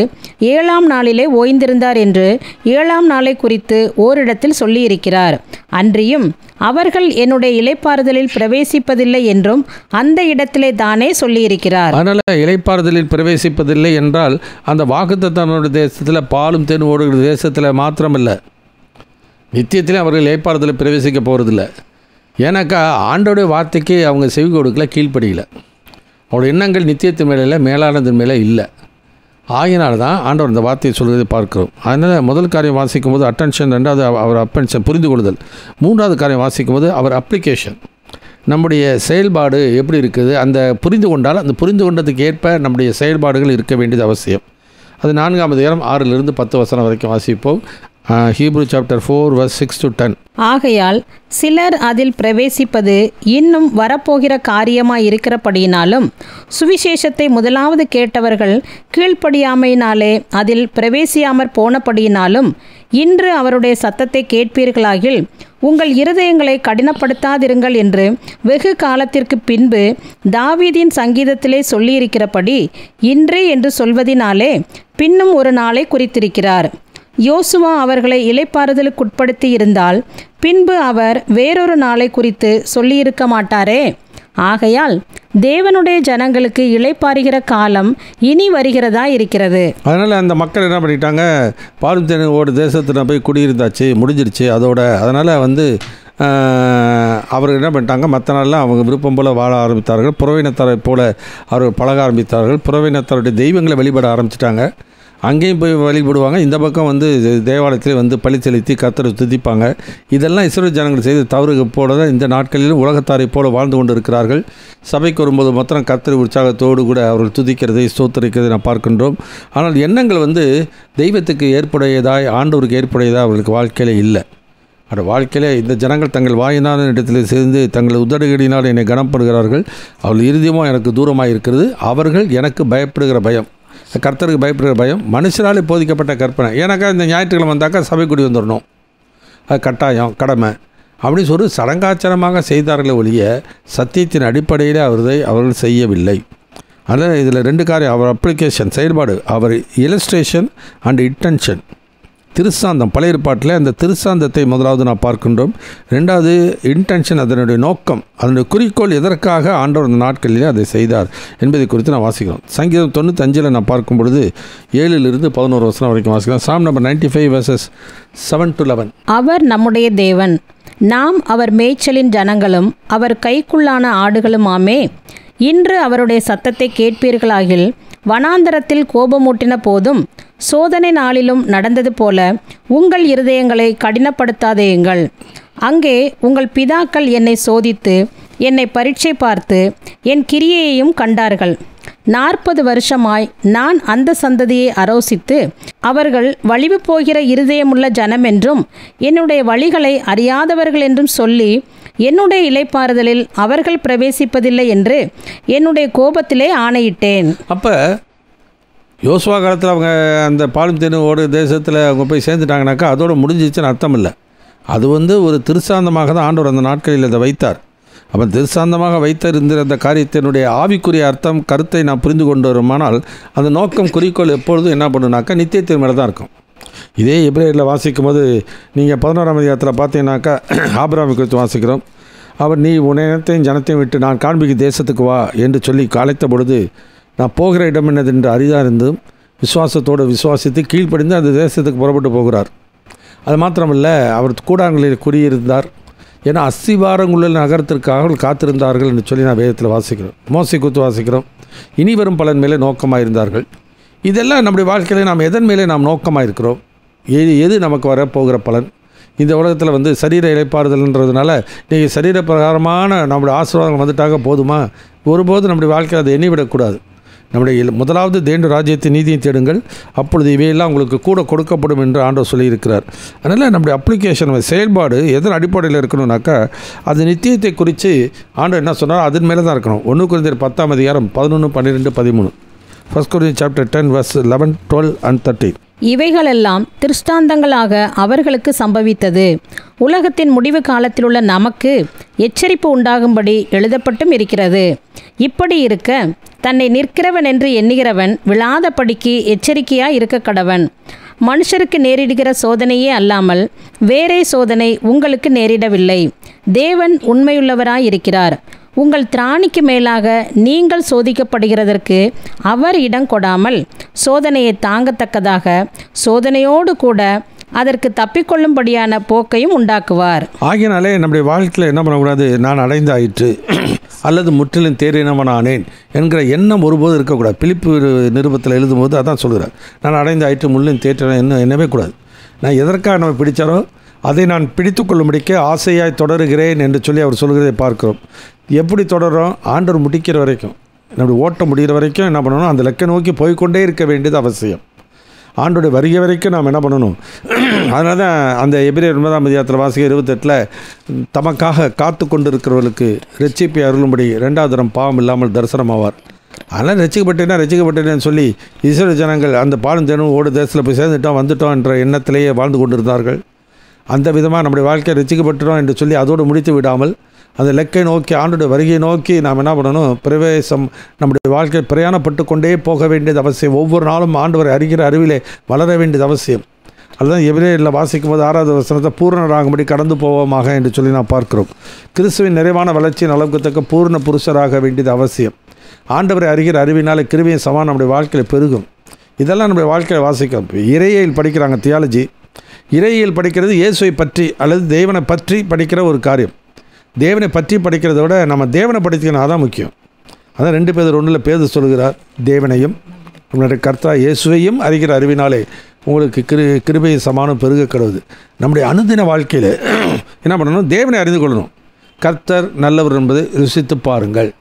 7ஆம் நாளிலே ஓய்ந்திருந்தார் என்று 7ஆம் நாளை குறித்து ஓரிடத்தில் சொல்லியிருக்கிறார். அன்றியும் அவர்கள் என்னுடைய இளைப்பாறுதலில் பிரவேசிப்பதில்லை என்றும் அந்த இடத்திலே தானே சொல்லியிருக்கிறார். அதனால் இளைப்பாறுதலில் பிரவேசிப்பதில்லை என்றால் அந்த வாக்குத்தத்தனுடைய தேசத்தில் பாலும் தேன் ஓடுகிற தேசத்தில் மாத்திரமில்லை, நித்தியத்திலே அவர்கள் இளைப்பாறுதலில் பிரவேசிக்க போகிறதில்ல. ஏன்னாக்கா ஆண்டோடைய வார்த்தைக்கு அவங்க செவி கொடுக்கல, கீழ்ப்படியில. அவருடைய எண்ணங்கள் நித்தியத்தின் மேலே இல்லை, மேலானதன் மேலே இல்லை. ஆகினால தான் ஆண்டவர் இந்த வார்த்தையை சொல்வதை பார்க்கிறோம். அதனால் முதல் காரியம் வாசிக்கும் போது அட்டென்ஷன், 2வது அவர் அட்டென்ஷன் புரிந்து கொள்ளுதல், 3வது காரியம் வாசிக்கும் போது அவர் அப்ளிகேஷன், நம்முடைய செயல்பாடு எப்படி இருக்குது அந்த புரிந்து கொண்டால் அந்த புரிந்து கொண்டதுக்கு ஏற்ப நம்முடைய செயல்பாடுகள் இருக்க வேண்டியது அவசியம். அது 4ஆம் அதிகாரம் 6-10 வசனம் வரைக்கும் வாசிப்போம். Hebrew chapter 4 verse 6-10. ஆகையால் சிலர் அதில் பிரவேசிப்பது இன்னும் வரப்போகிற காரியமாய் இருக்கிறபடியினாலும் சுவிசேஷத்தை முதலாவது கேட்டவர்கள் கீழ்ப்படியாமையினாலே அதில் பிரவேசியாமற் போனபடியினாலும் இன்று அவருடைய சத்தத்தை கேட்பீர்களாகில் உங்கள் இருதயங்களை கடினப்படுத்தாதிருங்கள் என்று வெகு காலத்திற்கு பின்பு தாவீதின் சங்கீதத்திலே சொல்லியிருக்கிறபடி இன்றே என்று சொல்வதினாலே பின்னும் ஒரு நாளை குறித்திருக்கிறார். யோசுவா அவர்களை இளைப்பாறுதலுக்குட்படுத்தி இருந்தால் பின்பு அவர் வேறொரு நாளை குறித்து சொல்லியிருக்க மாட்டாரே. ஆகையால் தேவனுடைய ஜனங்களுக்கு இளைப்பாறுகிற காலம் இனி வருகிறதா இருக்கிறது. அதனால் அந்த மக்கள் என்ன பண்ணிட்டாங்க, பாலும் தேனும் ஓடு தேசத்தில் போய் குடியிருந்தாச்சு, முடிஞ்சிருச்சு அதோட. அதனால் அவர்கள் என்ன பண்ணிட்டாங்க, மற்ற நாளில் அவங்க விருப்பம் போல் வாழ ஆரம்பித்தார்கள். புறவினத்தாரை போல் அவர்கள் பழக ஆரம்பித்தார்கள். புறவினத்தாருடைய தெய்வங்களை வழிபட ஆரம்பிச்சிட்டாங்க. அங்கேயும் போய் வழிபடுவாங்க, இந்த பக்கம் தேவாலயத்திலே பலி செலுத்தி கர்த்தரை துதிப்பாங்க. இதெல்லாம் இஸ்ரவேல் ஜனங்கள் செய்த தவறுக்கு போல தான் இந்த நாட்களிலும் உலகத்தாரை போல வாழ்ந்து கொண்டு இருக்கிறார்கள். சபைக்கு வரும்போது மொத்தம் கர்த்தரை உற்சாகத்தோடு கூட அவர்கள் துதிக்கிறதை ஸ்தோத்தரிக்கிறதை நான் பார்க்கின்றோம். ஆனால் எண்ணங்கள் தெய்வத்துக்கு ஏற்புடையதாய் ஆண்டவருக்கு ஏற்புடையதாக அவர்களுக்கு வாழ்க்கையில் இல்லை. அந்த வாழ்க்கையில் இந்த ஜனங்கள் தங்கள் வாயினான இடத்தில் சேர்ந்து தங்கள் உதடுகளினால் என்னை கனப்படுகிறார்கள். அவர்கள் இறுதியமாக எனக்கு தூரமாக இருக்கிறது. அவர்கள் எனக்கு பயப்படுகிற பயம், கர்த்தருக்கு பயப்படுகிற பயம் மனுஷராலே போதிக்கப்பட்ட கற்பனை. ஏன்னாக்கா இந்த ஞாயிற்றுக்கிழமை வந்தாக்கா சபை கூடி வந்துடணும், அது கட்டாயம் கடமை அப்படின்னு சொல்லி சடங்காச்சாரமாக செய்தார்களே ஒழிய சத்தியத்தின் அடிப்படையில் அவர்கள் செய்யவில்லை. அதனால் இதில் 2 காரியம், அவர் அப்ளிகேஷன் செயல்பாடு, அவர் இலஸ்ட்ரேஷன் அண்ட் இன்டென்ஷன். திருசாந்தம், பழைய ஏற்பாட்டில் அந்த திருசாந்தத்தை முதலாவது நான் பார்க்கின்றோம். ரெண்டாவது இன்டென்ஷன், அதனுடைய நோக்கம், அதனுடைய குறிக்கோள், எதற்காக ஆண்டவர் அந்த நாட்களிலே அதை செய்தார் என்பதை குறித்து நான் வாசிக்கிறோம். சங்கீதம் 95 நான் பார்க்கும் பொழுது 7 to 11 வசனம் வரைக்கும் வாசிக்கலாம். சாம் நம்பர் 95 verses 7 to 11. அவர் நம்முடைய தேவன், நாம் அவர் மேய்ச்சலின் ஜனங்களும் அவர் கைக்குள்ளான ஆடுகளுமாமே. இன்று அவருடைய சத்தத்தை கேட்பீர்களாகில், வனாந்தரத்தில் கோபமூட்டின போதும் சோதனை நாளிலும் நடந்தது போல உங்கள் இருதயங்களை கடினப்படுத்தாதேயுங்கள். அங்கே உங்கள் பிதாக்கள் என்னை சோதித்து என்னை பரீட்சை பார்த்து என் கிரியையையும் கண்டார்கள். 40 வருஷமாய் நான் அந்த சந்ததியை அரோசித்து, அவர்கள் வழிவு போகிற இருதயமுள்ள ஜனமென்றும் என்னுடைய வழிகளை அறியாதவர்கள் என்றும் சொல்லி, என்னுடைய இளைப்பாறுதலில் அவர்கள் பிரவேசிப்பதில்லை என்று என்னுடைய கோபத்திலே ஆணையிட்டேன். அப்போ யோசுவா காலத்தில் அவங்க அந்த பாலும் தேனும் ஓடு தேசத்தில் அவங்க போய் சேர்ந்துட்டாங்கனாக்கா அதோடு முடிஞ்சிச்சுன்னு அர்த்தம் இல்லை. அது ஒரு திருசாந்தமாக தான் ஆண்டவர் அந்த நாட்களில் அதை வைத்தார். அப்போ திருசாந்தமாக வைத்திருந்த அந்த காரியத்தினுடைய ஆவிக்குரிய அர்த்தம், கருத்தை நான் புரிந்து கொண்டு வருமானால் அந்த நோக்கம், குறிக்கோள் எப்பொழுதும் என்ன பண்ணுனாக்கா நித்தியத்தின் மேலே தான் இருக்கும். இதே எபிரேயரில் வாசிக்கும் போது நீங்கள் 11ஆம் அதிகாரத்தில் பார்த்தீங்கன்னாக்கா ஆபிரகாமை குறித்து வாசிக்கிறோம். அவர் நீ உன் இனத்தையும் ஜனத்தையும் விட்டு நான் காண்பிக்கும் தேசத்துக்கு வா என்று சொல்லி அழைத்த பொழுது, நான் போகிற இடம் என்னது என்று அறிந்தார்ந்தும் விசுவாசத்தோடு விசுவாசித்து கீழ்ப்படிந்து அந்த தேசத்துக்கு புறப்பட்டு போகிறார். அது மாத்திரமல்ல, அவர் கூடாரங்களில் குடியிருந்தார். ஏன்னா அஸ்திவாரங்குள்ள நகரத்திற்காக அவர்கள் காத்திருந்தார்கள் என்று சொல்லி நான் வேதத்தில் வாசிக்கிறோம். மோசை குறித்து வாசிக்கிறோம். இனி வரும் பலன் மேலே நோக்கமாக இருந்தார்கள். இதெல்லாம் நம்முடைய வாழ்க்கையில் நாம் எதன் மேலே நாம் நோக்கமாக இருக்கிறோம், எது நமக்கு வரப்போகிற பலன். இந்த உலகத்தில் சரீர இளைப்பாறுதல்ன்றதுனால நீங்கள் சரீர பிரகாரமான நம்முடைய ஆசீர்வாதங்கள் வந்துட்டாக போதுமா? ஒருபோது நம்முடைய வாழ்க்கையில் அதை எண்ணிவிடக்கூடாது. நம்முடைய முதலாவது தேவனுடைய ராஜ்யத்தை நீதியை தேடுங்கள், அப்பொழுது இவையெல்லாம் உங்களுக்கு கூட கொடுக்கப்படும் என்று ஆண்டவர் சொல்லியிருக்கிறார். அதனால் நம்முடைய அப்ளிகேஷன், செயல்பாடு எதன் அடிப்படையில் இருக்கணும்னாக்கா அது நித்தியத்தை குறித்து ஆண்டவர் என்ன சொன்னார் அதன் மேலே தான் இருக்கணும். 1 கொரிந்தியர் 10ஆம் அதிகாரம் 11, 12, 13. 1 Corinthians chapter 10 verse 11, 12 and 13. இவைகளெல்லாம் திருஷ்டாந்தங்களாக அவர்களுக்கு சம்பவித்தது. உலகத்தின் முடிவு காலத்தில் உள்ள நமக்கு எச்சரிப்பு உண்டாகும்படி எழுதப்பட்டும் இருக்கிறது. இப்படி இருக்க தன்னை நிற்கிறவன் என்று எண்ணுகிறவன் விழாதபடிக்கு எச்சரிக்கையாய் இருக்க கடவன். மனுஷருக்கு நேரிடுகிற சோதனையே அல்லாமல் வேறே சோதனை உங்களுக்கு நேரிடவில்லை. தேவன் உண்மையுள்ளவராய் இருக்கிறார். உங்கள் திராணிக்கு மேலாக நீங்கள் சோதிக்கப்படுகிறதற்கு அவர் இடம் கொடாமல் சோதனையை தாங்கத்தக்கதாக சோதனையோடு கூட அதற்கு தப்பிக்கொள்ளும்படியான போக்கையும் உண்டாக்குவார். ஆகினாலே நம்முடைய வாழ்க்கையில் என்ன பண்ணக்கூடாது, நான் அடைந்தாயிற்று அல்லது முற்றிலும் தேறினவனானேன் என்கிற எண்ணம் ஒருபோது இருக்கக்கூடாது. பிலிப்பு நிருபத்தில் எழுதும்போது அதான் சொல்கிறார், நான் அடைந்தாயிற்று முள்ளின் தேற்றின என்னவே கூடாது. நான் எதற்காக நம்ம பிடித்தாரோ அதை நான் பிடித்து கொள்ளும்படிக்கு ஆசையாய் தொடருகிறேன் என்று சொல்லி அவர் சொல்கிறதை பார்க்கிறோம். எப்படி தொடர்றோம்? ஆண்டவர் முடிக்கிற வரைக்கும், நம்முடைய ஓட்டம் முடிகிற வரைக்கும் என்ன பண்ணணும், அந்த லெக்கை நோக்கி போய்கொண்டே இருக்க வேண்டியது அவசியம். ஆண்டோடைய வருகை வரைக்கும் நாம் என்ன பண்ணணும்? அதனால தான் அந்த எபிரேயர் 9ஆம் அதிகாரத்தில் வாசிக்க 28 தமக்காக காத்து கொண்டு இருக்கிறவர்களுக்கு ரட்சிப்பை அருளும்படி 2வது தரம் பாவம் இல்லாமல் தரிசனமாவார். அதனால் ரசிக்கப்பட்டேன்னு சொல்லி இஸ்ரவேல் ஜனங்கள் அந்த பாலும் தேனும் ஓடு தேசத்தில் போய் சேர்ந்துட்டோம் வந்துட்டோம் என்ற எண்ணத்திலேயே வாழ்ந்து கொண்டிருந்தார்கள். அந்த விதமாக நம்முடைய வாழ்க்கையை ரசிக்கப்பட்டுட்டோம் என்று சொல்லி அதோடு முடித்து விடாமல் அந்த லெக்கை நோக்கி, ஆண்டோடைய வருகையை நோக்கி நாம் என்ன பண்ணணும்? பிரவேசம், நம்முடைய வாழ்க்கை பிரயாணப்பட்டு கொண்டே போக வேண்டியது அவசியம். ஒவ்வொரு நாளும் ஆண்டவரை அறிகிற அறிவிலே வளர வேண்டியது அவசியம். அதுதான் எபிரேயரில் வாசிக்கும் போது 6வது வசனத்தை பூரணராகும்படி கடந்து போவோமாக என்று சொல்லி நாம் பார்க்கிறோம். கிறிஸ்துவின் நிறைவான வளர்ச்சியின் அளவுக்குத்தக்க பூர்ண புருஷராக வேண்டியது அவசியம். ஆண்டவரை அறிகிற அறிவினாலே கிருபையின் சமான் நம்முடைய வாழ்க்கையில் பெருகும். இதெல்லாம் நம்முடைய வாழ்க்கையில் வாசிக்கும். இறையியல் படிக்கிறாங்க, தியாலஜி. இறையியல் படிக்கிறது இயேசுவை பற்றி அல்லது தேவனை பற்றி படிக்கிற ஒரு காரியம். தேவனை பற்றி படிக்கிறத விட நம்ம தேவனை படிக்கணும், அதான் முக்கியம். அதான் 2 பேதுரு 1 பேதுரு சொல்கிறார், தேவனையும் நம்மளுடைய கர்த்தா இயேசுவையும் அறிகிற அறிவினாலே உங்களுக்கு கிருபையின் சமானம் பெருக கடவுது. நம்முடைய அனுதின வாழ்க்கையில் என்ன பண்ணணும்? தேவனை அறிந்து கொள்ளணும். கர்த்தர் நல்லவர் என்பதை ருசித்து பாருங்கள்.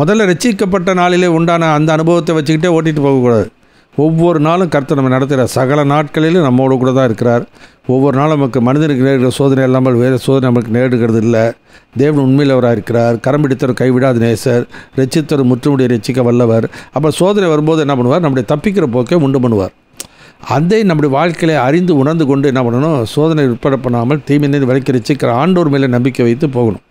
முதல்ல ரட்சிக்கப்பட்ட நாளிலே உண்டான அந்த அனுபவத்தை வச்சுக்கிட்டே ஓட்டிகிட்டு போகக்கூடாது. ஒவ்வொரு நாளும் கர்த்தர் நம்ம நடத்துகிற சகல நாட்களிலும் நம்மோடு கூட தான் இருக்கிறார். ஒவ்வொரு நாளும் நமக்கு மனிதனுக்கு நேரிடுகிற சோதனை இல்லாமல் வேறு சோதனை நமக்கு நேரிடுகிறது இல்லை. தேவன் உண்மையிலவராக இருக்கிறார். கரம் பிடித்தவர் கைவிடாத நேசர், ரட்சித்தவர் முற்றுமுடிய ரட்சிக்க வல்லவர். அப்போ சோதனை வரும்போது என்ன பண்ணுவார்? நம்முடைய தப்பிக்கிற போக்கை உண்டு பண்ணுவார். அதை நம்முடைய வாழ்க்கையை அறிந்து உணர்ந்து கொண்டு என்ன பண்ணணும்? சோதனை உட்பட பண்ணாமல் தீமையிலிருந்து விலக்கி ரட்சிக்கிற ஆண்டோர் மேலே நம்பிக்கை வைத்து போகணும்.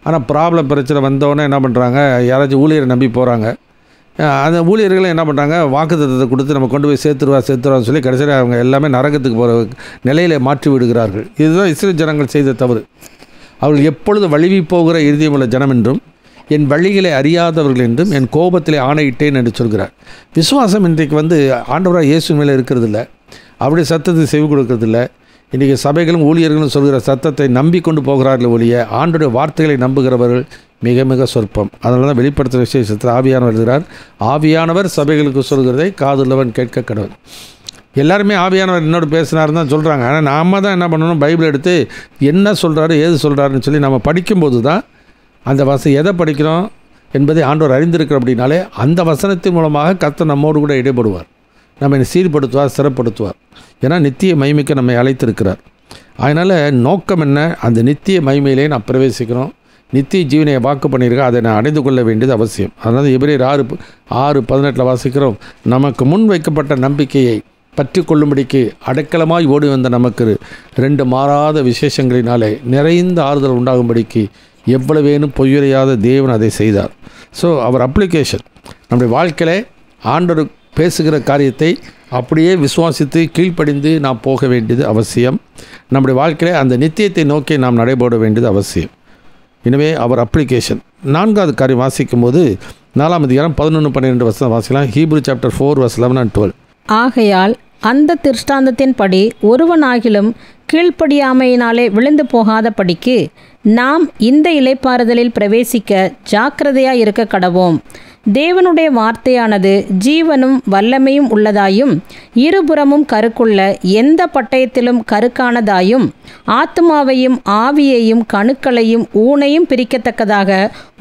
ஆனால் பிரச்சனை வந்தோடனே என்ன பண்ணுறாங்க? யாராச்சும் ஊழியரை நம்பி போகிறாங்க. அந்த ஊழியர்களும் என்ன பண்ணுறாங்க, வாக்குத்தத்தத்தை கொடுத்து நம்ம கொண்டு போய் சேர்த்துருவான்னு சொல்லி கடைசியில் அவங்க எல்லாமே நரகத்துக்கு போகிற நிலையில் மாற்றி விடுகிறார்கள். இதுதான் இஸ்ரேல் ஜனங்கள் செய்த தவறு. அவர்கள் எப்பொழுது வழுவி போகிற இறுதியுமுள்ள ஜனம் என்றும் என் வழிகளை அறியாதவர்கள் என்றும் என் கோபத்திலே ஆணையிட்டேன் என்று சொல்கிறார். விசுவாசம் இன்றைக்கு ஆண்டவராக இயேசு மேலே இருக்கிறதில்ல, அவருடைய சத்தத்தை செவி கொடுக்கறதில்ல. இன்றைக்கி சபைகளும் ஊழியர்களும் சொல்கிற சத்தத்தை நம்பிக்கொண்டு போகிறார்கள் ஒழிய ஆண்டோடைய வார்த்தைகளை நம்புகிறவர்கள் மிக மிக சொற்பம். அதனால தான் வெளிப்படுத்துகிற விசேஷத்தில் ஆவியானவர் எழுதுகிறார், ஆவியானவர் சபைகளுக்கு சொல்கிறதை காதுள்ளவன் கேட்க கடவுள். எல்லாருமே ஆவியானவர் என்னோட பேசினாருன்னு தான் சொல்கிறாங்க. ஆனால் நாம் தான் என்ன பண்ணணும், பைபிள் எடுத்து என்ன சொல்கிறாரு ஏது சொல்கிறாருன்னு சொல்லி நம்ம படிக்கும்போது தான் அந்த எதை படிக்கிறோம் என்பதை ஆண்டவர் அறிந்திருக்கிற அப்படின்னாலே அந்த வசனத்தின் மூலமாக கர்த்தர் நம்மோடு கூட இடைப்படுவார், நம்மை சீர்படுத்துவார், சிறப்படுத்துவார். ஏன்னா நித்திய மகிமைக்கு நம்மை அழைத்திருக்கிறார். அதனால் நோக்கம் என்ன, அந்த நித்திய மகிமையிலே நான் பிரவேசிக்கிறோம், நித்திய ஜீவனை வாக்கு பண்ணியிருக்கேன், அதை நான் அடைந்து கொள்ள வேண்டியது அவசியம். அதனால் எபிரேயர் 6:18 வாசிக்கிறோம், நமக்கு முன் வைக்கப்பட்ட நம்பிக்கையை பற்றி கொள்ளும்படிக்கு அடைக்கலமாய் ஓடி வந்த நமக்கு 2 மாறாத விசேஷங்களினாலே நிறைந்த ஆறுதல் உண்டாகும்படிக்கு எவ்வளவேனும் பொய்யுரையாத தேவன் அதை செய்தார். ஸோ அவர் அப்ளிகேஷன் நம்முடைய வாழ்க்கையில் ஆண்டவர் பேசுகிற காரியத்தை அப்படியே விசுவாசித்து கீழ்ப்படிந்து நாம் போக வேண்டியது அவசியம். நம்முடைய வாழ்க்கையில் அந்த நித்தியத்தை நோக்கி நாம் நடைபோட வேண்டியது அவசியம். எனவே அவர் அப்ளிகேஷன். 4வது காரியம் வாசிக்கும் போது 4ஆம் அதிகாரம் 11-12 வசனம் வாசிக்கலாம். Hebrew chapter 4 verse 11 and 12. ஆகையால் அந்த திருஷ்டாந்தத்தின்படி ஒருவனாகிலும் கீழ்ப்படியாமையினாலே விழுந்து போகாதபடிக்கு நாம் இந்த இளைப்பாறுதலில் பிரவேசிக்க ஜாக்கிரதையாக இருக்க கடவோம். தேவனுடைய வார்த்தையானது ஜீவனும் வல்லமையும் உள்ளதாயும் இருபுறமும் கருக்குள்ள எந்த பட்டயத்திலும் கருக்கானதாயும் ஆத்துமாவையும் ஆவியையும் கணுக்களையும் ஊனையும் பிரிக்கத்தக்கதாக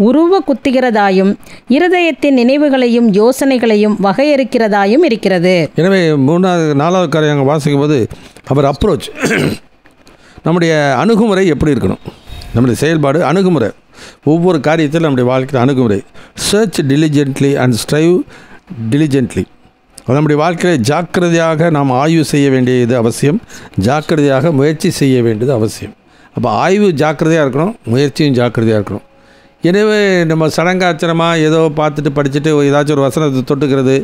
உருவ குத்துகிறதாயும் இருதயத்தின் நினைவுகளையும் யோசனைகளையும் வகையறுக்கிறதாயும் இருக்கிறது. எனவே 4வது காரியம் வாசிக்கும் போது அவர் அப்ரோச், நம்முடைய அணுகுமுறை எப்படி இருக்கணும், நம்முடைய செயல்பாடு அணுகுமுறை, ஒவ்வொரு காரியத்திலும் நம்முடைய வாழ்க்கையில் அணுகுமுறை. Search diligently and strive diligently. நம்முடைய வாழ்க்கையில் ஜாக்கிரதையாக நாம் ஆய்வு செய்ய வேண்டியது அவசியம், ஜாக்கிரதையாக முயற்சி செய்ய வேண்டியது அவசியம். அப்போ ஆய்வு ஜாக்கிரதையாக இருக்கணும், முயற்சியும் ஜாக்கிரதையாக இருக்கணும். எனவே நம்ம சடங்காச்சரமாக ஏதோ பார்த்துட்டு படிச்சுட்டு ஏதாச்சும் ஒரு வசனத்தை தொட்டுக்கிறது,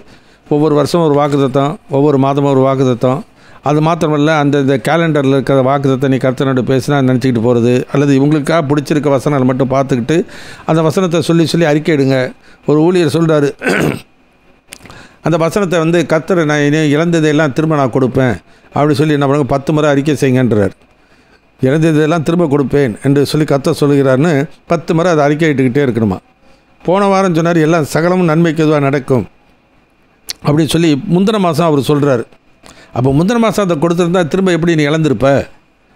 ஒவ்வொரு வருஷம் ஒரு வாக்குத்தத்தம், ஒவ்வொரு மாதமும் ஒரு வாக்குத்தத்தம், அது மாத்திரமல்ல இந்த கேலண்டரில் இருக்கிற வாக்குத்தத்தை நீ கர்த்தனோடு பேசினா நினச்சிக்கிட்டு போகிறது, அல்லது இவங்களுக்காக பிடிச்சிருக்க வசனங்களை மட்டும் பார்த்துக்கிட்டு அந்த வசனத்தை சொல்லி அறிக்கையிடுங்க. ஒரு ஊழியர் சொல்கிறாரு, அந்த வசனத்தை கர்த்தரை நான் இழந்ததையெல்லாம் திரும்ப நான் கொடுப்பேன் அப்படி சொல்லி என்ன பண்ணுங்க 10 முறை அறிக்கை செய்யுங்கன்றார். இழந்ததெல்லாம் திரும்ப கொடுப்பேன் என்று சொல்லி கர்த்தர் சொல்கிறார்னு 10 முறை அதை அறிக்கையிட்டுக்கிட்டே இருக்கணுமா. போன வாரம் சொன்னார் எல்லாம் சகலமும் நன்மைக்கு எதுவாக நடக்கும் அப்படின்னு சொல்லி முந்தின மாதம் அவர் சொல்கிறார். அப்போ முந்தின மாதம் அதை கொடுத்துருந்தா திரும்ப எப்படி நீ இழந்திருப்ப,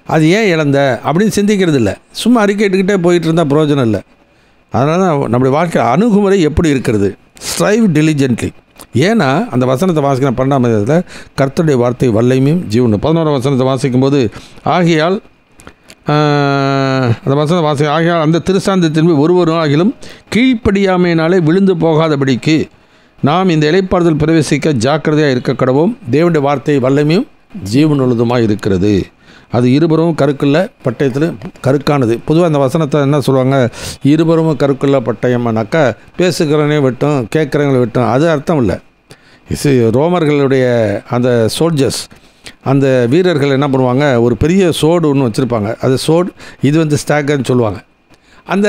அது ஏன் இழந்த அப்படின்னு சிந்திக்கிறது இல்லை. சும்மா அறிக்கைட்டுக்கிட்டே போயிட்டு இருந்தால் பிரயோஜனம் இல்லை. அதனால தான் நம்முடைய வாழ்க்கை அணுகுமுறை எப்படி இருக்கிறது, ஸ்ட்ரைவ் டிலிஜென்ட்லி. ஏன்னா அந்த வசனத்தை வாசிக்கிற 12ஆம் அதிகாரத்தில் கர்த்தருடைய வார்த்தை வல்லமையும் ஜீவனும். 11ஆம் வசனத்தை வாசிக்கும்போது ஆகையால் அந்த வசனத்தை ஆகையால் அந்த திருசாந்தத்தின் ஒருவரும் ஆகிலும் கீழ்ப்படியாமையினாலே விழுந்து போகாதபடிக்கு நாம் இந்த இளைப்பாறுதல் பிரவேசிக்க ஜாக்கிரதையாக இருக்க கடவோம். தேவனுடைய வார்த்தை வல்லமையும் ஜீவனுள்ளதுமாக இருக்கிறது. அது இருபுறமும் கருக்குள்ள பட்டயத்தில் கருக்கானது. பொதுவாக அந்த வசனத்தை என்ன சொல்லுவாங்க, இருபுறமும் கருக்குள்ள பட்டயம்னாக்கா பேசுகிறவனே விட்டோம் கேட்குறவங்களை விட்டோம், அது அர்த்தம் இல்லை. ரோமர்களுடைய அந்த சோல்ஜர்ஸ், அந்த வீரர்கள் என்ன பண்ணுவாங்க, ஒரு பெரிய சோடு ஒன்று வச்சுருப்பாங்க. அது சோடு, இது ஸ்டாகர்னு சொல்லுவாங்க. அந்த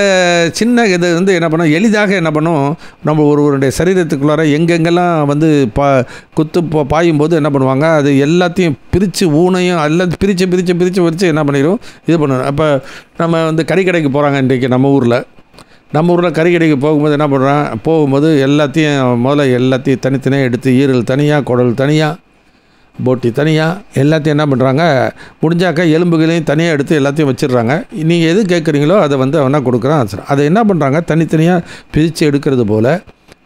சின்ன இது என்ன பண்ணோம், எளிதாக என்ன பண்ணோம், நம்ம ஒருவருடைய சரீரத்துக்குள்ளார எங்கெங்கெல்லாம் குத்து பாயும்போது என்ன பண்ணுவாங்க, அது எல்லாத்தையும் பிரித்து ஊனையும் எல்லாம் பிரித்து என்ன பண்ணிடும், இது பண்ணணும். அப்போ நம்ம கறிக்கடைக்கு போகிறாங்க இன்றைக்கி நம்ம ஊரில் கறிக்கடைக்கு போகும்போது என்ன பண்ணுறான், போகும்போது எல்லாத்தையும் முதல்ல எல்லாத்தையும் தனித்தனியாக எடுத்து ஈரல் தனியாக, குடல் தனியாக, போட்டி தனியாக எல்லாத்தையும் என்ன பண்ணுறாங்க, முடிஞ்சாக்கா எலும்புகளையும் தனியாக எடுத்து எல்லாத்தையும் வச்சிடுறாங்க. நீங்கள் எது கேட்குறீங்களோ அதை அவனா கொடுக்குறான் ஆன்சர். அதை என்ன பண்ணுறாங்க, தனித்தனியாக பிரித்து எடுக்கிறது போல்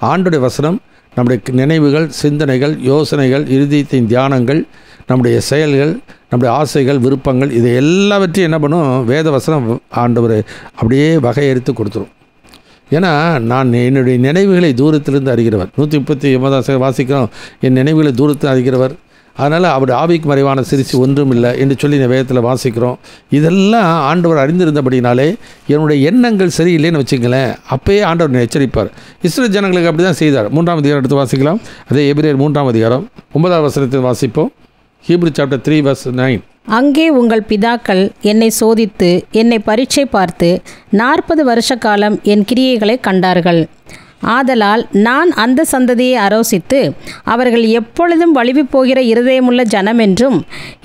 ஆண்டோடைய வசனம் நம்முடைய நினைவுகள், சிந்தனைகள், யோசனைகள், இருதயத்தின் தியானங்கள், நம்முடைய செயல்கள், நம்முடைய ஆசைகள், விருப்பங்கள், இதை எல்லாவற்றையும் என்ன பண்ணும், வேத வசனம் ஆண்டவர் அப்படியே வகையறுத்து கொடுத்துரும். ஏன்னா நான் என்னுடைய நினைவுகளை தூரத்திலிருந்து அறிகிறவர். 139 வாசிக்கிறோம், என் நினைவுகளை தூரத்தில் அறிகிறவர், அதனால் அவருடைய ஆவிக்கு மறைவான சிரிச்சு ஒன்றும் இல்லை என்று சொல்லி இந்த வேதத்தில் வாசிக்கிறோம். இதெல்லாம் ஆண்டவர் அறிந்திருந்தபடினாலே என்னுடைய எண்ணங்கள் சரியில்லைன்னு வச்சுங்களேன், அப்பயே ஆண்டவர் எச்சரிப்பார். இஸ்ரேல் ஜனங்களுக்கு அப்படி தான் செய்தார். 3ஆம் அதிகாரம் எடுத்து வாசிக்கலாம். அதே எபிரேயர் 3ஆம் அதிகாரம் 9ஆம் வசனத்தில் வாசிப்போம். Hebrew chapter 3 verse 9. அங்கே உங்கள் பிதாக்கள் என்னை சோதித்து என்னை பரீட்சை பார்த்து 40 வருஷ காலம் என் கிரியைகளை கண்டார்கள். ஆதலால் நான் அந்த சந்ததியை ஆரோசித்து அவர்கள் எப்பொழுதும் வழுவி போகிற இருதயமுள்ள ஜனம் என்றும்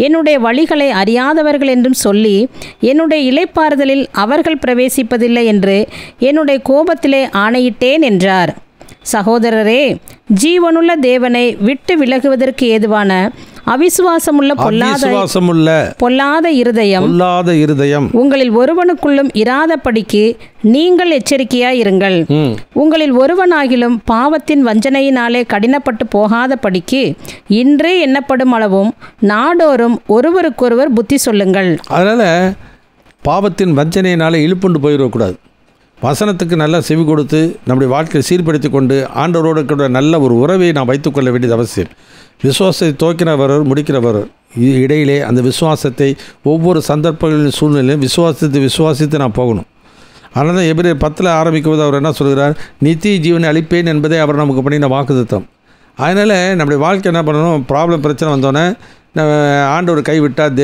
என்னுடைய வழிகளை அறியாதவர்கள் என்றும் சொல்லி என்னுடைய இளைப்பாறுதலில் அவர்கள் பிரவேசிப்பதில்லை என்று என்னுடைய கோபத்திலே ஆணையிட்டேன் என்றார். சகோதரரே, ஜீவனுள்ள தேவனை விட்டு விலகுவதற்கு ஏதுவான அவிசுவாசமுள்ள பொல்லாத இருதயம் உங்களில் ஒருவனுக்குள்ளும் இராதபடிக்கு நீங்கள் எச்சரிக்கையாயிருங்கள். உங்களில் ஒருவனாகிலும் பாவத்தின் வஞ்சனையினாலே கடினப்பட்டு போகாதபடிக்கு இன்றே எண்ணப்படும் அளவும் நாடோறும் ஒருவருக்கொருவர் புத்தி சொல்லுங்கள். அதனால பாவத்தின் வஞ்சனையினாலே இழுப்புண்டு போயிடக்கூடாது. வசனத்துக்கு நல்லா செவி கொடுத்து நம்முடைய வாழ்க்கையை சீர்படுத்தி கொண்டு ஆண்டவரோடு கூட நல்ல ஒரு உறவை நாம் வைத்துக்கொள்ள வேண்டியது அவசியம். விசுவாசத்தை துவக்கினவர் முடிக்கிறவர் இடையிலே அந்த விசுவாசத்தை ஒவ்வொரு சந்தர்ப்பங்களின் சூழ்நிலையும் விசுவாசித்து நான் போகணும். அதனால தான் எபிரேயர் 10 ஆரம்பிக்கும்போது அவர் என்ன சொல்கிறார், நித்திய ஜீவனை அளிப்பேன் என்பதை அவர் நமக்கு பண்ணின வாக்குத்தத்தம். அதனால் நம்முடைய வாழ்க்கை என்ன பண்ணணும், ப்ராப்ளம் பிரச்சனை வந்தோன்னே ஆண்டவர் கைவிட்டால்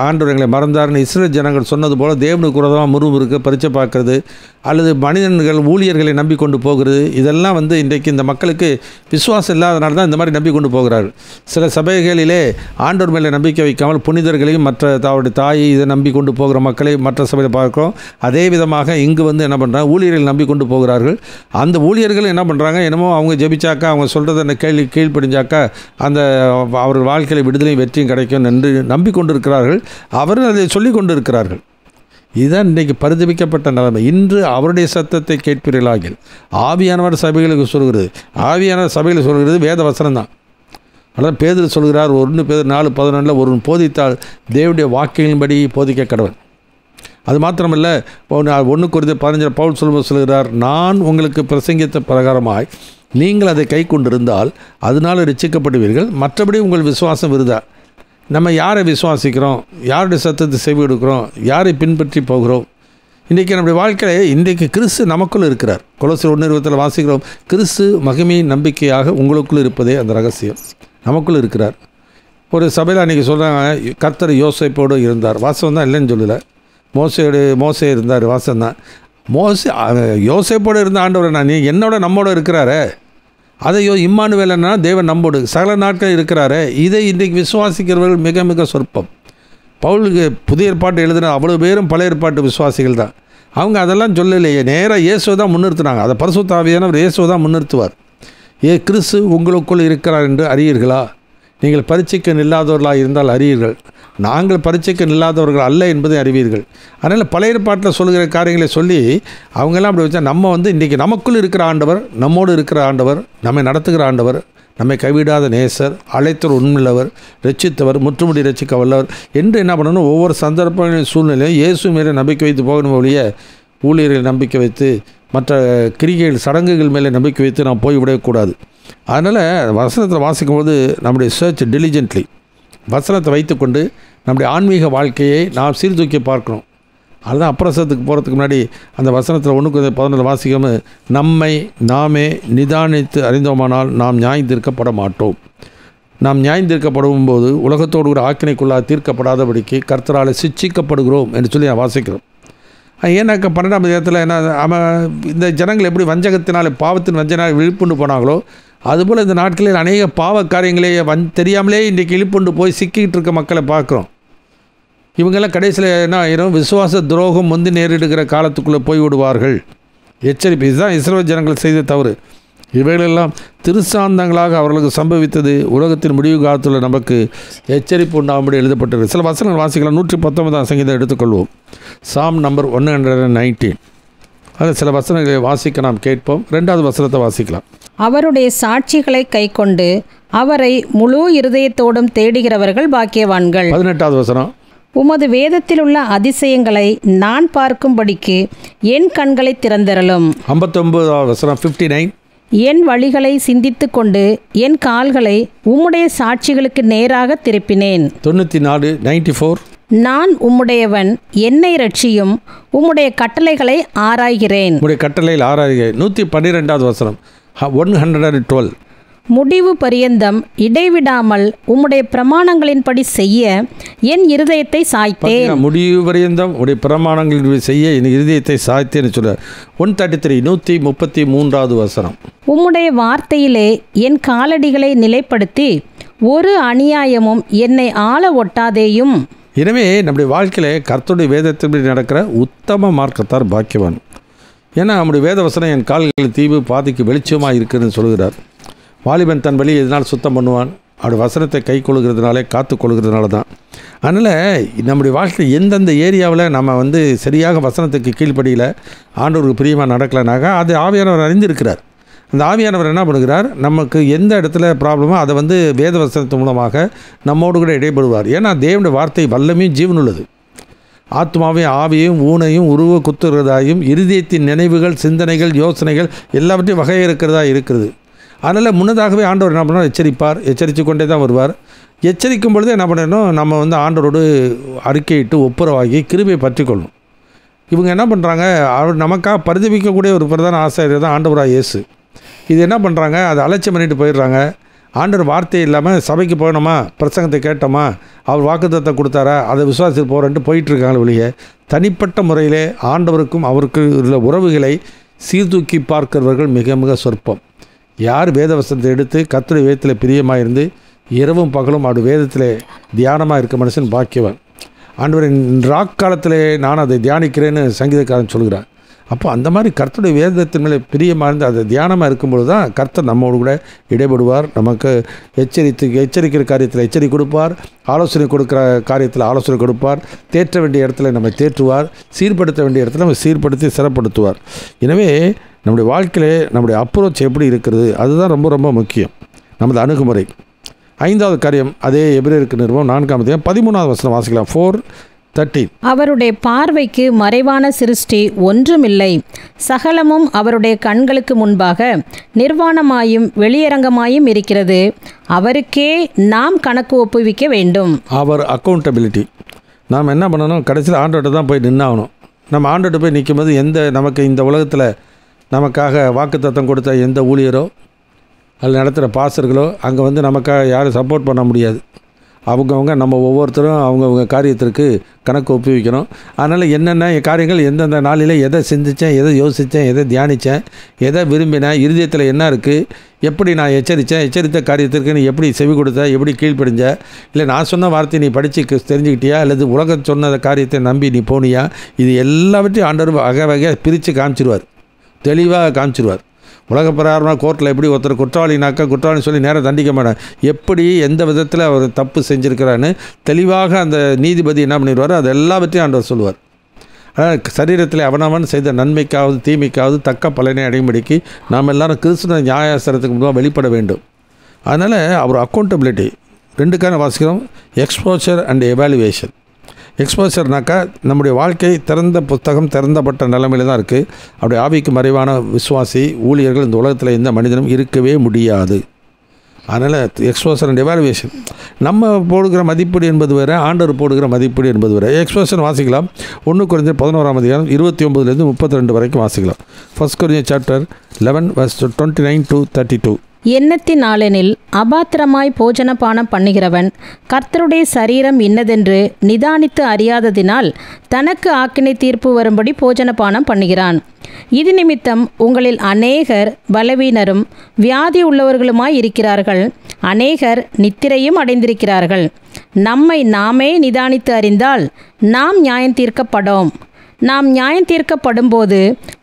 ஆண்டவர் எங்களை மறந்தார்னு இஸ்ரேல் ஜனங்கள் சொன்னது போல் தேவனுக்கு விரோதமாக முறுமுறுக்க பரிச்சை பார்க்கறது அல்லது மனிதர்கள் ஊழியர்களை நம்பி கொண்டு போகிறது, இதெல்லாம் இன்றைக்கு இந்த மக்களுக்கு விசுவாசம் இல்லாதனால தான் இந்த மாதிரி நம்பி கொண்டு போகிறார்கள். சில சபைகளிலே ஆண்டவர் மேலே நம்பிக்கை வைக்காமல் புனிதர்களையும் மற்ற அவருடைய தாயை இதை நம்பி கொண்டு போகிற மக்களை மற்ற சபையில் பார்க்கிறோம். அதே விதமாக இங்கு என்ன பண்ணுறாங்க, ஊழியர்கள் நம்பி கொண்டு போகிறார்கள். அந்த ஊழியர்கள் என்ன பண்ணுறாங்க, என்னமோ அவங்க ஜெபிச்சாக்கா அவங்க சொல்கிறத கீழ்ப்படிஞ்சாக்கா அந்த அவர்கள் வாழ்க்கையில் விடுதலை வெற்றியும் கிடைக்கும் என்று நம்பிக்கொண்டிருக்கிறார்கள். அவர்கள் அதை சொல்லிக் கொண்டு இருக்கிறார்கள். இதுதான் இன்றைக்கு பரிதபிக்கப்பட்ட நிலைமை. இன்று அவருடைய சத்தத்தை கேட்பீர்களாகில் ஆவியானவர் சபைகளுக்கு சொல்கிறது. ஆவியானவர் சபைகளுக்கு சொல்கிறது வேத வசனம் தான். அதான் பேதுரு சொல்கிறார், 1 பேதுரு 4:11 ஒருவன் போதித்தால் தேவனுடைய வாக்கியங்களின்படி போதிக்க கடவன். அது மாத்திரமல்ல, 1 கொரிந்தியர் 15 பவுல் சொல்கிறார், நான் உங்களுக்கு பிரசங்கித்த பிரகாரமாய் நீங்கள் அதை கை கொண்டிருந்தால் அதனால் ரட்சிக்கப்படுவீர்கள், மற்றபடி உங்கள் விசுவாசம் விருதா. நம்ம யாரை விசுவாசிக்கிறோம், யாருடைய சத்தத்தை செவி கொடுக்கிறோம், யாரை பின்பற்றி போகிறோம். இன்றைக்கி நம்முடைய வாழ்க்கையில் இன்றைக்கு கிறிஸ்து நமக்குள் இருக்கிறார். கொலோசியர் 1:20 வாசிக்கிறோம், கிறிஸ்து மகிமையின் நம்பிக்கையாக உங்களுக்குள் இருப்பதே அந்த ரகசியம். நமக்குள் இருக்கிறார். ஒரு சபையில் அன்றைக்கி சொல்கிறாங்க, கர்த்தர் யோசேப்போடு இருந்தார். வாசம் தான் இல்லைன்னு சொல்லலை. மோசே இருந்தார், வாசம் தான். யோசேப்போடு இருந்த ஆண்டவர் நான் என்னோட நம்மோட இருக்கிறாரே, அதையோ இம்மானுவேலன்னா தேவன் நம்மோடு சகல நாட்கள் இருக்கிறாரே, இதை இன்றைக்கு விசுவாசிக்கிறவர்கள் மிக மிக சொற்பம். பவுலுக்கு புதிய ஏற்பாட்டு எழுதின அவ்வளோ பேரும் பழைய ஏற்பாட்டு விசுவாசிகள் தான். அவங்க அதெல்லாம் சொல்லலையே, நேராக இயேசுவை தான் முன்னிறுத்தினாங்க. அதை பரிசுத்த ஆவியானவர் இயேசுவை தான் முன்னிறுத்துவார். கிறிஸ்து உங்களுக்குள் இருக்கிறார் என்று அறியீர்களா? நீங்கள் பரீட்சைக்கு நில்லாதவர்களாக இருந்தால் அறியீர்கள், நாங்கள் பரீட்சைக்கு நில்லாதவர்கள் அல்ல என்பதை அறிவீர்கள். அதனால் பழைய ஏற்பாட்டில் சொல்கிற காரியங்களை சொல்லி அவங்கெல்லாம் அப்படி வச்சா, நம்ம இன்றைக்கி நமக்குள் இருக்கிற ஆண்டவர், நம்மோடு இருக்கிற ஆண்டவர், நம்மை நடத்துகிற ஆண்டவர், நம்மை கைவிடாத நேசர், அழைத்தவர் உண்மையுள்ளவர், ரட்சித்தவர், முற்றுமுடி ரட்சிக்க வல்லவர் என்று என்ன பண்ணணும், ஒவ்வொரு சந்தர்ப்பங்களின் சூழ்நிலையும் இயேசு மேலே நம்பிக்கை வைத்து போகணும். ஒழிய ஊழியர்கள் நம்பிக்கை வைத்து மற்ற கிரிகைகள் சடங்குகள் மேலே நம்பிக்கை வைத்து நாம் போய்விடக்கூடாது. அதனால் வசனத்தில் வாசிக்கும்போது நம்முடைய சர்ச் டிலிஜென்ட்லி வசனத்தை வைத்துக்கொண்டு நம்முடைய ஆன்மீக வாழ்க்கையை நாம் சீர்தூக்கி பார்க்கணும். அதுதான் அப்பிரசத்துக்கு போகிறதுக்கு முன்னாடி அந்த வசனத்தில் 1:11 வாசிக்காமல், நம்மை நாமே நிதானித்து அறிந்தோமானால் நாம் நியாயந்தீர்க்கப்பட மாட்டோம். நாம் நியாயந்தீர்க்கப்படும் போது உலகத்தோடு கூட ஆக்கினைக்குள்ளாக தீர்க்கப்படாதபடிக்கு கர்த்தரால் சிட்சிக்கப்படுகிறோம் என்று சொல்லி நான் வாசிக்கிறோம். ஏன்னாக்கா 12ஆம் அதிகாரத்தில் என்ன, இந்த ஜனங்கள் எப்படி வஞ்சகத்தினால் பாவத்தின் வஞ்சனால் விழிப்புண்டு போனாங்களோ, அதுபோல் இந்த நாட்களில் அநேக பாவ காரியங்களே தெரியாமலே இன்றைக்கி இழுப்புண்டு போய் சிக்கிக்கிட்டு இருக்க மக்களை பார்க்குறோம். இவங்கெல்லாம் கடைசியில் என்ன ஆயிரும், விசுவாச துரோகம் முந்தி நேரிடுகிற காலத்துக்குள்ளே போய் விடுவார்கள். எச்சரிப்பு. இதுதான் இஸ்ரவேல் ஜனங்கள் செய்த தவறு. இவைகளெல்லாம் திருசாந்தங்களாக அவர்களுக்கு சம்பவித்தது உலகத்தின் முடிவு காலத்தில் நமக்கு எச்சரிப்பு உண்டாகும்படி எழுதப்பட்டது. சில வசனங்கள் வாசிக்கலாம். 119ஆம் சங்கீதம் எடுத்துக்கொள்வோம். சாம் நம்பர் 119. அதில் சில வசனங்களை வாசிக்க நாம் கேட்போம். 2வது வசனத்தை வாசிக்கலாம். அவருடைய சாட்சிகளை கைக்கொண்டு அவரை முழு இருதயத்தோடும் தேடுகிறவர்கள் பாக்கியவான்கள். 18வது வசனம். உமது வேதத்தில் உள்ள அதிசயங்களை நான் பார்க்கும்படிக்கு என் கண்களை திறந்தரலும். 59வது வசனம் 59. என் வழிகளை சிந்தித்து கொண்டு என் கால்களை உம்முடைய சாட்சிகளுக்கு நேராக திருப்பினேன். 94 நான் உம்முடையவன், என்னை ரட்சியும், உம்முடைய கட்டளைகளை ஆராய்கிறேன். உம்முடைய கட்டளையில் ஆராய்கிறேன். 112வது வசனம் 112. முடிவு பரியந்தம் இடைவிடாமல் உம்முடைய பிரமாணங்களின்படி செய்ய என் இருதயத்தை சாய்த்தேன். முடிவு பரியந்தம் உடைய பிரமாணங்களின் செய்ய என் இருதயத்தை சாய்த்தேன்னு சொல்றார். 133 133வது வசனம். உம்முடைய வார்த்தையிலே என் காலடிகளை நிலைப்படுத்தி ஒரு அநியாயமும் என்னை ஆள ஒட்டாதேயும். எனவே நம்முடைய வாழ்க்கையில் கர்த்தருடைய வேதத்தின்படி நடக்கிற உத்தம மார்க்கத்தார் பாக்கியவான். ஏன்னா நம்முடைய வேத வசனம் என் கால்களில் தீவு பாதைக்கு வெளிச்சமாக இருக்குதுன்னு சொல்கிறார். வாலிபன் தன் வழி எதனால் சுத்தம் பண்ணுவான்? அவருடைய வசனத்தை கை கொள்கிறதுனாலே காத்து கொள்கிறதுனால தான். அதனால் நம்முடைய வாழ்க்கையில் எந்தெந்த ஏரியாவில் நம்ம சரியாக வசனத்துக்கு கீழ்ப்படியில் ஆண்டவருக்கு பிரியமாக நடக்கலைனாக்கா அது ஆவியானவர் அறிந்திருக்கிறார். அந்த ஆவியானவர் என்ன பண்ணுகிறார்? நமக்கு எந்த இடத்துல ப்ராப்ளமோ அதை வேத வசனத்து மூலமாக நம்மோடு கூட இடைபடுவார். ஏன்னா தேவனுடைய வார்த்தை வல்லமையும் ஜீவனுள்ளது. ஆத்மாவையும் ஆவியையும் ஊனையும் உருவ குத்துகிறதாயும் இருதயத்தின் நினைவுகள் சிந்தனைகள் யோசனைகள் எல்லாவற்றையும் வகையிருக்கிறதா இருக்கிறது. அதனால் முன்னதாகவே ஆண்டவர் என்ன பண்ணால் எச்சரிப்பார். எச்சரித்து கொண்டே தான் வருவார். எச்சரிக்கும் பொழுதே என்ன பண்ணணும்? நம்ம ஆண்டவரோடு அறிக்கையிட்டு ஒப்புரவாகி கிருபையை பற்றி கொள்ளணும். இவங்க என்ன பண்ணுறாங்க? அவர் நமக்காக பரிதவிக்கக்கூடிய ஒரு பிரதான ஆசிரியர் தான் ஆண்டவராக இயேசு. இது என்ன பண்ணுறாங்க? அதை அலட்சியம் பண்ணிட்டு போயிடுறாங்க. ஆண்டவர் வார்த்தை இல்லாமல் சபைக்கு போகணுமா, பிரசங்கத்தை கேட்டோமா, அவர் வாக்குத்தத்தத்தை கொடுத்தாரா, அதை விசுவாசித்து போகிறேன்ட்டு போயிட்டுருக்காங்க. வெளியே தனிப்பட்ட முறையிலே ஆண்டவருக்கும் அவருக்கு உள்ள உறவுகளை சீர்தூக்கி பார்க்கிறவர்கள் மிக மிக சொற்பம். யார் வேத வசனத்தை எடுத்து கர்த்தருடைய வேதத்தில் பிரியமாக இருந்து இரவும் பகலும் அவருடைய வேதத்தில் தியானமாக இருக்க மனுஷன் பாக்கியவன். ஆண்டவரின் ராக்காலத்திலே நான் அதை தியானிக்கிறேன்னு சங்கீதக்காரன் சொல்கிறார். அப்போ அந்த மாதிரி கர்த்தருடைய வேதத்தின் மேலே பிரியமாக இருந்து அதை தியானமாக இருக்கும்பொழுது தான் கர்த்தர் நம்மோடு கூட இடைபடுவார். நமக்கு எச்சரிக்கிற காரியத்தில் எச்சரிக்கை கொடுப்பார், ஆலோசனை கொடுக்குற காரியத்தில் ஆலோசனை கொடுப்பார், தேற்ற வேண்டிய இடத்துல நம்ம தேற்றுவார், சீர்படுத்த வேண்டிய இடத்துல நம்ம சீர்படுத்தி சிறப்படுத்துவார். எனவே நம்முடைய வாழ்க்கையிலே நம்முடைய அப்ரோச் எப்படி இருக்கிறது அதுதான் ரொம்ப ரொம்ப முக்கியம். நமது அணுகுமுறை. 5வது காரியம் அதே எபிரேயருக்கு நிருபம் 4ஆம் 13வது வசனம் வாசிக்கலாம். 4:13. அவருடைய பார்வைக்கு மறைவான சிருஷ்டி ஒன்றுமில்லை, சகலமும் அவருடைய கண்களுக்கு முன்பாக நிர்வாணமாயும் வெளியரங்கமாயும் இருக்கிறது. அவருக்கே நாம் கணக்கு ஒப்புவிக்க வேண்டும். அவர் அக்கௌண்டபிலிட்டி. நாம் என்ன பண்ணணும்? கடைசியில் ஆண்டோட்ட தான் போய் நின்னாகணும். நம்ம ஆண்டோட்ட போய் நிற்கும்போது நமக்கு இந்த உலகத்தில் நமக்காக வாக்குத்தத்தம் கொடுத்த எந்த ஊழியரோ அதில் நடத்துகிற பாஸ்டர்களோ அங்கே நமக்காக யாரும் சப்போர்ட் பண்ண முடியாது. அவங்கவுங்க நம்ம ஒவ்வொருத்தரும் அவங்கவுங்க காரியத்திற்கு கணக்கு ஒப்புவிக்கணும். அதனால் என்னென்ன காரியங்கள் எந்தெந்த நாளில் எதை சிந்தித்தேன், எதை யோசித்தேன், எதை தியானித்தேன், எதை விரும்பினேன், இருதயத்தில் என்ன இருக்குது, எப்படி நான் எச்சரித்த காரியத்திற்கு நீ எப்படி செவி கொடுத்த, எப்படி கீழ்ப்படிஞ்ச, இல்லை நான் சொன்ன வார்த்தையை நீ படித்து தெரிஞ்சுக்கிட்டியா, அல்லது உலகம் சொன்ன காரியத்தை நம்பி நீ போனியா, இது எல்லாவற்றையும் ஆண்டவர் வகை வகையாக பிரித்து காமிச்சிருவார், தெளிவாக காமிச்சிருவார். உலக பிரகாரமாக கோர்ட்டில் எப்படி ஒருத்தர் குற்றவாளின்னு சொல்லி நேரம் தண்டிக்க மாட்டார். எப்படி எந்த விதத்தில் அவர் தப்பு செஞ்சுருக்கிறான்னு தெளிவாக அந்த நீதிபதி என்ன பண்ணிடுவார், அது எல்லாவற்றையும் ஆண்டவர் சொல்லுவார். ஆனால் சரீரத்தில் அவனவன் செய்த நன்மைக்காவது தீமைக்காவது தக்க பலனை அடையும்படிக்கு நாம் எல்லாரும் கிறிஸ்துவ நியாயாசனத்துக்கு முன்பாக வெளிப்பட வேண்டும். அதனால் அவர் அக்கௌண்டபிலிட்டி 2 வாசிக்கிறோம். Exposure and evaluation. எக்ஸ்போஷர்னாக்கா நம்முடைய வாழ்க்கை திறந்த புத்தகம், திறந்தப்பட்ட நிலைமையில் தான் இருக்குது. அப்படி ஆவிக்கு மறைவான விசுவாசி ஊழியர்கள் இந்த உலகத்தில் எந்த மனிதனும் இருக்கவே முடியாது. அதனால் எக்ஸ்போஷர் அண்ட் எவாலுவேஷன். நம்ம போடுகிற மதிப்பீடு என்பது வேறு, ஆண்டவர் போடுகிற மதிப்பீடு என்பது வேறு. எக்ஸ்போஷர் வாசிக்கலாம். 1 கொரிந்தியர் 11 29 32 வரைக்கும் வாசிக்கலாம். 1 கொரிந்தியர் சாப்டர் 11 verse 29 to 32. எண்ணத்தினாலெனில் அபாத்திரமாய் போஜனபானம் பண்ணுகிறவன் கர்த்தருடைய சரீரம் இன்னதென்று நிதானித்து அறியாததினால் தனக்கு ஆக்கினை தீர்ப்பு வரும்படி போஜனபானம் பண்ணுகிறான். இது நிமித்தம் உங்களில் அநேகர் பலவீனரும் வியாதி உள்ளவர்களுமாய் இருக்கிறார்கள், அநேகர் நித்திரையும் அடைந்திருக்கிறார்கள். நம்மை நாமே நிதானித்து அறிந்தால் நாம் நியாயம் தீர்க்கப்படோம். நாம் நியாயம் தீர்க்கப்படும்போது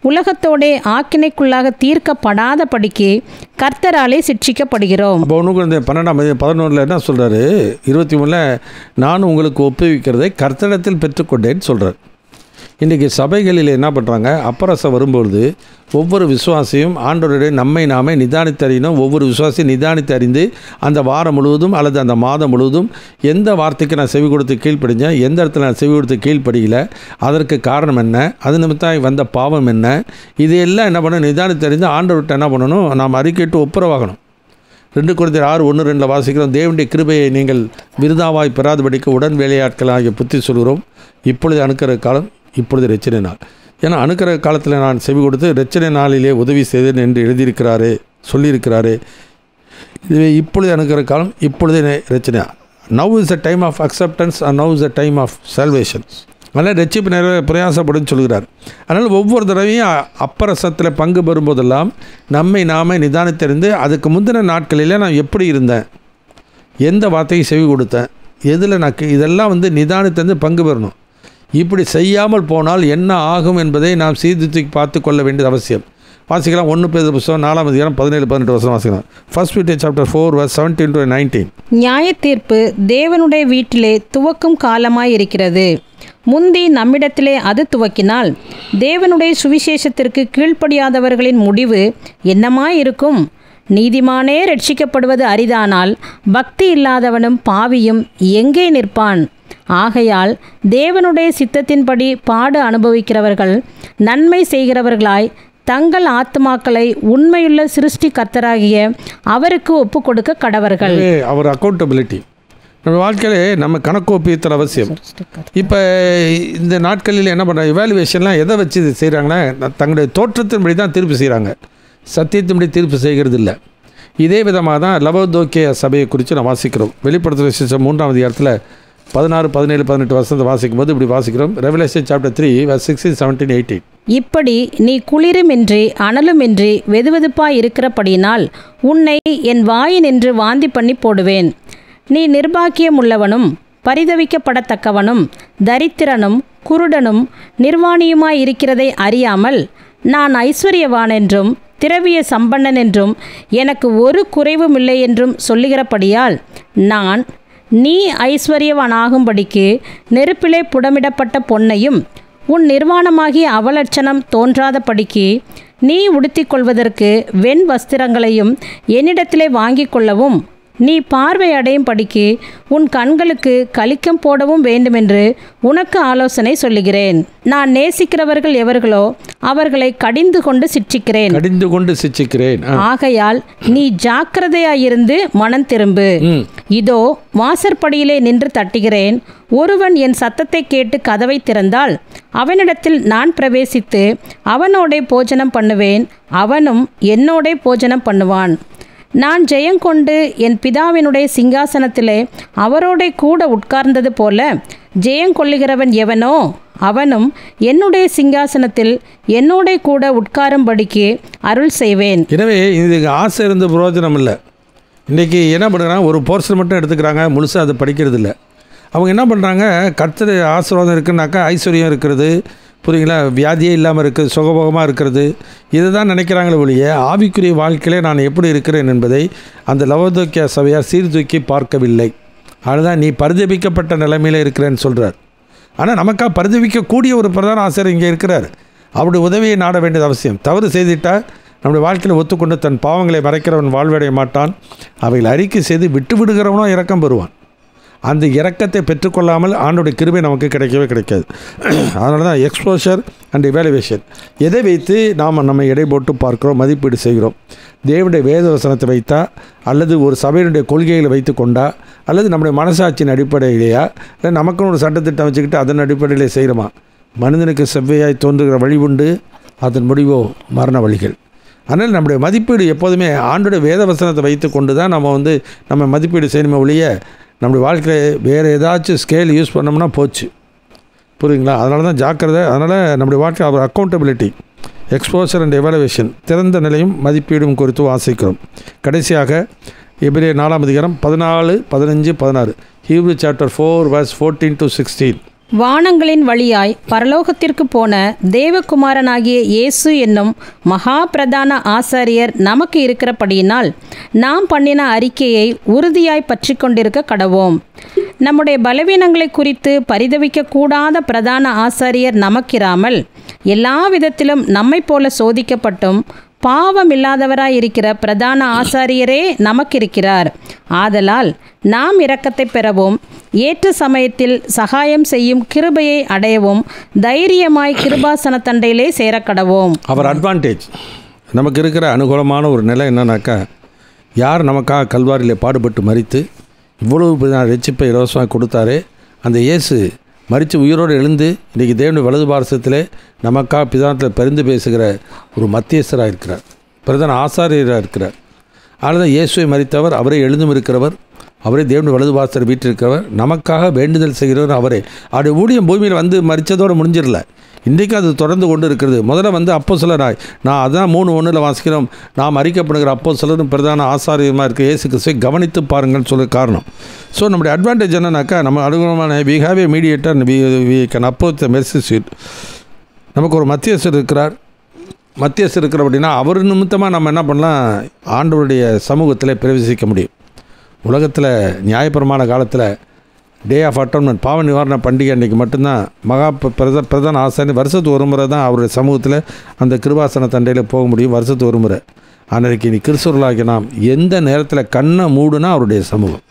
உலகத்தோடே ஆக்கினைக்குள்ளாக தீர்க்கப்படாதபடிக்கு கர்த்தராலே சிட்சிக்கப்படுகிறோம். இப்போ 12 என்ன சொல்கிறாரு? 23 நான் உங்களுக்கு ஒப்புவிக்கிறதை கர்த்தரிடத்தில் பெற்றுக்கொண்டேன்னு சொல்கிறார். இன்றைக்கி சபைகளில் என்ன பண்ணுறாங்க? அப்பரசம் வரும்பொழுது ஒவ்வொரு விசுவாசியும் ஆண்டவருடைய நம்மை நாமே நிதானித்து அறியணும். ஒவ்வொரு விசுவாசியும் நிதானித்து அறிந்து அந்த வாரம் முழுவதும் அல்லது அந்த மாதம் முழுவதும் எந்த வார்த்தைக்கு நான் செவி கொடுத்து கீழ்ப்படிஞ்சேன், எந்த இடத்துல நான் செவி கொடுத்து கீழ்ப்படியல, அதற்கு காரணம் என்ன, அது நிமித்தம் வந்த பாவம் என்ன, இதையெல்லாம் என்ன பண்ணணும், நிதானித்து அறிந்து ஆண்டவர்கிட்ட என்ன பண்ணணும், நாம் அறிக்கையிட்டு ஒப்புரவாகணும். 2 கொரிந்தியர் 6:1-2 வாசிக்கிறோம். தேவனுடைய கிருபையை நீங்கள் விருதாவாய் பெறாதபடிக்கு உடன் வேலையாட்களாகிய புத்தி சொல்கிறோம். இப்பொழுது அணுக்கிற காலம், இப்பொழுது இரட்சணை நாள். ஏன்னா அணுக்கிற காலத்தில் நான் செவி கொடுத்து இரட்சணை நாளிலே உதவி செய்தேன் என்று எழுதியிருக்கிறாரு, சொல்லியிருக்கிறாரு. இதுவே இப்பொழுது அணுக்கிற காலம், இப்பொழுது இரட்சணை. Now is the time of acceptance and now is the time of salvation. அதனால் ரட்சிப்பு நிறைய பிரயாசப்படும் சொல்கிறார். அதனால் ஒவ்வொரு தடவையும் அப்பரசத்தில் பங்கு பெறும்போதெல்லாம் நம்மை நாமே நிதானித்தறிந்து அதுக்கு முந்தின நாட்களில் நான் எப்படி இருந்தேன், எந்த வார்த்தையை செவி கொடுத்தேன், எதில் நான் இதெல்லாம் நிதானித்தறிந்து பங்கு பெறணும். இப்படி செய்யாமல் போனால் என்ன ஆகும் என்பதை நாம் சீர்தூக்கி பார்த்து கொள்ள வேண்டியது அவசியம். வாசிக்கலாம். 1 பேதுரு புத்தகம் 4:17-18 வாசிக்கலாம். 1 Peter chapter 4:17-19. நியாயத்தீர்ப்பு தேவனுடைய வீட்டிலே துவக்கும் காலமாயிருக்கிறது. முந்தி நம்மிடத்திலே அது துவக்கினால் தேவனுடைய சுவிசேஷத்திற்கு கீழ்ப்படியாதவர்களின் முடிவு என்னமாயிருக்கும்? நீதிமானே ரட்சிக்கப்படுவது அரிதானால் பக்தி இல்லாதவனும் பாவியும் எங்கே நிற்பான்? ஆகையால் தேவனுடைய சித்தத்தின்படி பாடு அனுபவிக்கிறவர்கள் நன்மை செய்கிறவர்களாய் தங்கள் ஆத்மாக்களை உண்மையுள்ள சிருஷ்டி கர்த்தராகிய அவருக்கு ஒப்பு கொடுக்க கடவர்கள். அவர் அக்கௌண்டபிலிட்டி நம்ம வாழ்க்கையிலே நம்ம கணக்கு ஒப்பித்தல் அவசியம். இப்போ இந்த நாட்களில் என்ன பண்ணுறாங்க, இவாலுவேஷன்லாம் எதை வச்சு செய்கிறாங்கன்னா தங்களுடைய தோற்றத்தின்படி தான் தீர்ப்பு செய்கிறாங்க, சத்தியத்தின்படி தீர்ப்பு செய்கிறது இல்லை. இதே விதமாக தான் லவோதோக்கிய சபையை குறித்து நான் வாசிக்கிறோம். வெளிப்படுத்துகிற விசேஷம் 3ஆம் அதிகாரத்தில் 16, 17, 18 வசனத்தை வாசிக்கும் போது இப்படி வாசிக்கிறோம். Revelation chapter 3 verse 16, 17, 18. இப்படி நீ குளிருமின்றி அனலுமின்றி வெதுவெதுப்பாய் இருக்கிறபடியினால் உன்னை என் வாயினின்று வாந்தி பண்ணி போடுவேன். நீ நிர்பாக்கியம் உள்ளவனும் பரிதவிக்கப்படத்தக்கவனும் தரித்திரனும் குருடனும் நிர்வாணியுமாய் இருக்கிறதை அறியாமல் நான் ஐஸ்வர்யவான் என்றும் திரவிய சம்பன்னன் என்றும் எனக்கு ஒரு குறைவும் இல்லை என்றும் சொல்லுகிறபடியால் நான் நீ ஐஸ்வர்யவானாகும்படிக்கு நெருப்பிலே புடமிடப்பட்ட பொன்னையும் உன் நிர்வாணமாகிய அவலட்சணம் தோன்றாதபடிக்கு நீ உடுத்திக் கொள்வதற்கு வெண் வஸ்திரங்களையும் என்னிடத்திலே வாங்கிக் கொள்ளவும் நீ பார்வை அடையும் படிக்கு உன் கண்களுக்கு கலிக்கம் போடவும் வேண்டுமென்று உனக்கு ஆலோசனை சொல்லுகிறேன். நான் நேசிக்கிறவர்கள் எவர்களோ அவர்களை கடிந்து கொண்டு சிட்சிக்கிறேன். ஆகையால் நீ ஜாக்கிரதையாயிருந்து மனம் திரும்பு. இதோ வாசற்படியிலே நின்று தட்டுகிறேன். ஒருவன் என் சத்தத்தை கேட்டு கதவை திறந்தால் அவனிடத்தில் நான் பிரவேசித்து அவனோடே போஜனம் பண்ணுவேன், அவனும் என்னோடே போஜனம் பண்ணுவான். நான் ஜெயங்கொண்டு என் பிதாவினுடைய சிங்காசனத்திலே அவரோட கூட உட்கார்ந்தது போல ஜெயங்கொள்ளுகிறவன் எவனோ அவனும் என்னுடைய சிங்காசனத்தில் என்னோட கூட உட்காரும்படிக்கு அருள் செய்வேன். எனவே இதுக்கு ஆசை இருந்து பிரயோஜனம் இல்லை. இன்றைக்கி என்ன பண்ணுறாங்க, ஒரு போர்ஷன் மட்டும் எடுத்துக்கிறாங்க, முழுசாக அதை படிக்கிறது இல்லை. அவங்க என்ன பண்ணுறாங்க, கர்த்தர் ஆசீர்வாதம் இருக்குன்னாக்கா ஐஸ்வர்யம் இருக்கிறது, புரியுங்களா, வியாதியே இல்லாமல் இருக்குது, சுகபோகமாக இருக்கிறது, இதை தான் நினைக்கிறாங்களே ஒழிய ஆவிக்குரிய வாழ்க்கையிலே நான் எப்படி இருக்கிறேன் என்பதை அந்த லவோதோக்கியா சபையார் சீர்தூக்கி பார்க்கவில்லை. அதுதான் நீ பரிதபிக்கப்பட்ட நிலைமையில் இருக்கிறேன்னு சொல்கிறார். ஆனால் நமக்காக பரிதபிக்கக்கூடிய ஒரு பிரதான ஆசிரியர் இங்கே இருக்கிறார். அவருடைய உதவியை நாட வேண்டியது அவசியம். தவறு செய்துவிட்டால் நம்முடைய வாழ்க்கையில் ஒத்துக்கொண்டு தன் பாவங்களை மறைக்கிறவன் வாழ்வடைய மாட்டான். அவைகளை அறிக்கை செய்து விட்டு விடுகிறவனோ இரக்கம் பெறுவான். அந்த இரக்கத்தை பெற்றுக்கொள்ளாமல் ஆண்டோடைய கிருபை நமக்கு கிடைக்கவே கிடைக்காது. அதனால தான் எக்ஸ்போஷர் அண்ட் இவாலுவேஷன். எதை வைத்து நாம் நம்ம எடை போட்டு பார்க்குறோம், மதிப்பீடு செய்கிறோம். தேவனுடைய வேத வசனத்தை வைத்தா, அல்லது ஒரு சபையினுடைய கொள்கைகளை வைத்து கொண்டா, அல்லது நம்முடைய மனசாட்சியின் அடிப்படையிலேயா, இல்லை நமக்குன்னு ஒரு சட்டத்திட்டம் வச்சுக்கிட்டு அதன் அடிப்படையிலே செய்கிறோமா? மனிதனுக்கு செவ்வையாய் தோன்றுகிற வழி உண்டு, அதன் முடிவோ மரண வழிகள். அதனால் நம்முடைய மதிப்பீடு எப்போதுமே ஆண்டோடைய வேத வசனத்தை வைத்து கொண்டு தான் நம்ம மதிப்பீடு செய்யணுமே ஒழிய நம்முடைய வாழ்க்கையில் வேறு ஏதாச்சும் ஸ்கேல் யூஸ் பண்ணோம்னா போச்சு, புரியுங்களா? அதனால தான் ஜாக்கிரதை. அதனால் நம்முடைய வாழ்க்கை அவர் அக்கௌண்டபிலிட்டி, எக்ஸ்போஷர் அண்ட் எவாலுவேஷன், திறந்த நிலையும் மதிப்பீடும் குறித்து வாசிக்கிறோம். கடைசியாக எபிரேயர் 4ஆம் அதிகாரம் 14, 15, 16, ஹீப்ரு சாப்டர் 4 verse 14-16. வானங்களின் வழியாய் பரலோகத்திற்கு போன தேவகுமாரனாகிய இயேசு என்னும் மகா பிரதான ஆசாரியர் நமக்கு இருக்கிறபடியினால் நாம் பண்ணின அறிக்கையை உறுதியாய் பற்றி கொண்டிருக்க கடவோம். நம்முடைய பலவீனங்களை குறித்து பரிதவிக்கக்கூடாத பிரதான ஆசாரியர் நமக்கிராமல் எல்லா விதத்திலும் நம்மைப் போல சோதிக்கப்பட்டும் பாவமில்லாதவராயிருக்கிற பிரதான ஆசாரியரே நமக்கிருக்கிறார். ஆதலால் நாம் இரக்கத்தை பெறவும் ஏற்ற சமயத்தில் சகாயம் செய்யும் கிருபையை அடையவும் தைரியமாய் கிருபாசன தண்டையிலே சேரக்கடவோம். அவர் அட்வான்டேஜ் நமக்கு இருக்கிற அனுகூலமான ஒரு நிலை என்னன்னாக்கா, யார் நமக்காக கல்வாரியிலே பாடுபட்டு மரித்து இவ்வளவு ரட்சிப்பை இலவசமாக கொடுத்தாரே, அந்த இயேசு மரித்து உயிரோடு எழுந்து இன்றைக்கி தேவனுடைய வலது பாரசத்திலே நமக்காக பிதானத்தில் பரிந்து பேசுகிற ஒரு மத்தியஸ்தராக இருக்கிறார், பிரதான ஆசாரியராக இருக்கிறார். அதனால் இயேசுவை மரித்தவர், அவரே எழுந்தும் இருக்கிறவர், அவரே தேவனுடைய வலது பாரசத்தில் வீற்றிருக்கிறவர், நமக்காக வேண்டுதல் செய்கிறவர் அவரே. அவருடைய ஊழியம் பூமியில் வந்து மரித்ததோடு முடிஞ்சிடல, இன்றைக்கும் அது தொடர்ந்து கொண்டு இருக்கிறது. முதல்ல வந்து அப்போஸ்தலராய் நான் அதான் 3:1 வாசிக்கிறோம், நாம் அறிக்கப்படுகிற அப்போஸ்தலரும் பிரதான ஆசாரியமாக இருக்க இயேசு கிறிஸ்துவை கவனித்து பாருங்கள்னு சொல்ல காரணம். ஸோ நம்முடைய அட்வான்டேஜ் என்னன்னாக்கா, நம்ம அனுகூலமான we have a mediator, we can approach the mercy seat. நமக்கு ஒரு மத்தியஸ்தர் இருக்கிறார். மத்தியஸ்தர் இருக்கிற அப்படின்னா அவர் நிமித்தமாக நம்ம என்ன பண்ணலாம், ஆண்டவருடைய சமூகத்தில் பிரவேசிக்க முடியும். உலகத்தில் நியாயப்பிரமாண காலத்தில் டே ஆஃப் அட்டோன்மெண்ட், பாவ நிவாரண பண்டிகை அன்றைக்கி மட்டும்தான் மகா பிரதான ஆசாரியர் வருஷத்துக்கு ஒரு முறை தான் அவருடைய சமூகத்தில் அந்த கிருபாசன தண்டையில் போக முடியும், வருஷத்துக்கு ஒரு முறை. அன்றைக்கி நீ கிறிஸ்தவர்களாகி நாம் எந்த நேரத்தில் கண்ணை மூடுனா அவருடைய சமூகம்,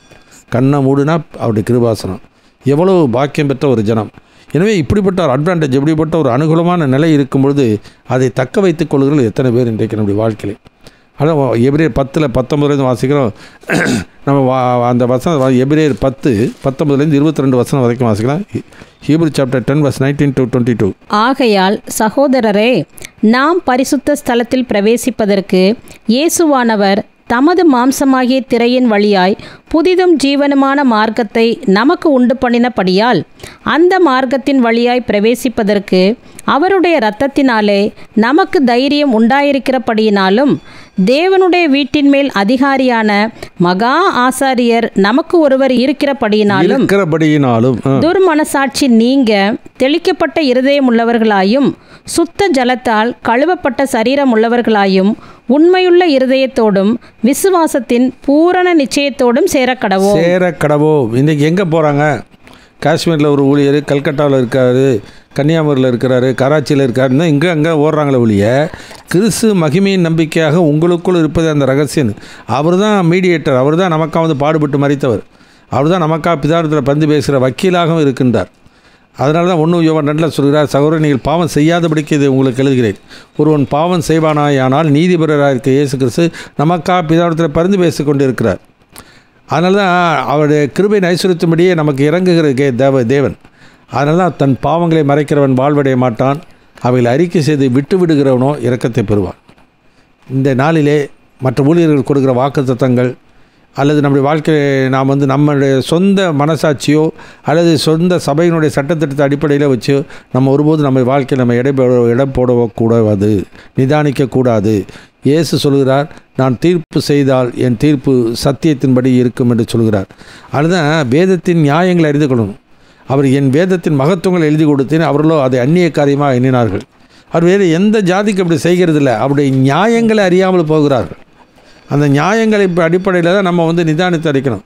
கண்ணை மூடுனா அவருடைய கிருபாசனம். எவ்வளவு பாக்கியம் பெற்ற ஒரு ஜனம். எனவே இப்படிப்பட்ட ஒரு அட்வான்டேஜ், இப்படிப்பட்ட ஒரு அனுகூலமான நிலை இருக்கும் பொழுது அதை தக்க வைத்துக் கொள்கிறவர்கள் எத்தனை பேர் இன்றைக்கு நம்முடைய வாழ்க்கையில். அதான் எபிரேயர் 10:19 வாசிக்கிறோம். நம்ம அந்த வசனம் எபிரேயர் 10:19-22 வரைக்கும் வாசிக்கலாம். Hebrew chapter 10:19-22. ஆகையால் சகோதரரே, நாம் பரிசுத்த ஸ்தலத்தில் பிரவேசிப்பதற்கு இயேசுவானவர் தமது மாம்சமாகிய திரையின் வழியாய் புதிதும் ஜீவனுமான மார்க்கத்தை நமக்கு உண்டு பண்ணினபடியால் அந்த மார்க்கத்தின் வழியாய் பிரவேசிப்பதற்கு அவருடைய இரத்தத்தினாலே நமக்கு தைரியம் உண்டாயிருக்கிறபடியினாலும் தேவனுடைய வீட்டின் மேல் அதிகாரியான மகா ஆசாரியர் நமக்கு ஒருவர் இருக்கிறபடியினாலும் துர்மனசாட்சி நீங்க தெளிக்கப்பட்ட இருதயம் உள்ளவர்களாயும் சுத்த ஜலத்தால் கழுவப்பட்ட சரீரம் உள்ளவர்களாயும் உண்மையுள்ள இருதயத்தோடும் விசுவாசத்தின் பூரண நிச்சயத்தோடும் சேரக்கடவோம். இன்னைக்கு எங்கே போகிறாங்க? காஷ்மீரில் ஒரு ஊழியர், கல்கட்டாவில் இருக்காரு, கன்னியாகுமரியில் இருக்கிறாரு, கராச்சியில் இருக்காருன்னு இங்கே அங்கே ஓடுறாங்களே ஒழிய, கிறிஸ்து மகிமையின் நம்பிக்கையாக உங்களுக்குள் இருப்பது அந்த ரகசியம். அவர் தான் மீடியேட்டர், அவர் தான் நமக்காக வந்து பாடுபட்டு மரித்தவர், அவர் தான் நமக்காக பிதானத்தில் பந்து பேசுகிற வக்கீலாகவும் இருக்கின்றார். அதனால தான் 1 யோவான் 2 சொல்கிறார், சகோதரர் நீங்கள் பாவம் செய்யாதபடிக்கு இதை உங்களுக்கு எழுதுகிறேன். ஒருவன் பாவம் செய்வானாயானால் நீதிபரராக இருக்க இயேசு கிறிஸ்து நமக்காக பிதானத்தில் பரிந்து பேசி கொண்டு இருக்கிறார். அதனால தான் அவருடைய கிருபையின் ஐஸ்வரியத்தின்படியே நமக்கு இறங்குகிற தேவன். அதனால தான் தன் பாவங்களை மறைக்கிறவன் வாழ்வடைய மாட்டான், அவைகளை அறிக்கை செய்து விட்டு விடுகிறவனோ இரக்கத்தை பெறுவான். இந்த நாளிலே மற்ற ஊழியர்கள் கொடுக்குற வாக்குத்தத்தங்கள் அல்லது நம்முடைய வாழ்க்கையை நாம் வந்து நம்மளுடைய சொந்த மனசாட்சியோ அல்லது சொந்த சபையினுடைய சட்டத்திட்டத்தை அடிப்படையில் வச்சு நம்ம ஒருபோது நம்ம வாழ்க்கையை நம்ம இடம் போடவோ கூடாது, நிதானிக்கக்கூடாது. இயேசு சொல்கிறார், நான் தீர்ப்பு செய்தால் என் தீர்ப்பு சத்தியத்தின்படி இருக்கும் என்று சொல்கிறார். அதுதான் வேதத்தின் நியாயங்களை அறிந்து கொள்ளணும். அவர் என் வேதத்தின் மகத்துவங்களை எழுதி கொடுத்தேன், அவர்களோ அதை அந்நிய காரியமாக எண்ணினார்கள். அவர் வேறு எந்த ஜாதிக்கு அப்படி செய்கிறதில்லை, அவருடைய நியாயங்களை அறியாமல் போகிறார்கள். அந்த நியாயங்களை அடிப்படையில் தான் நம்ம வந்து நிதானித்து அடிக்கணும்.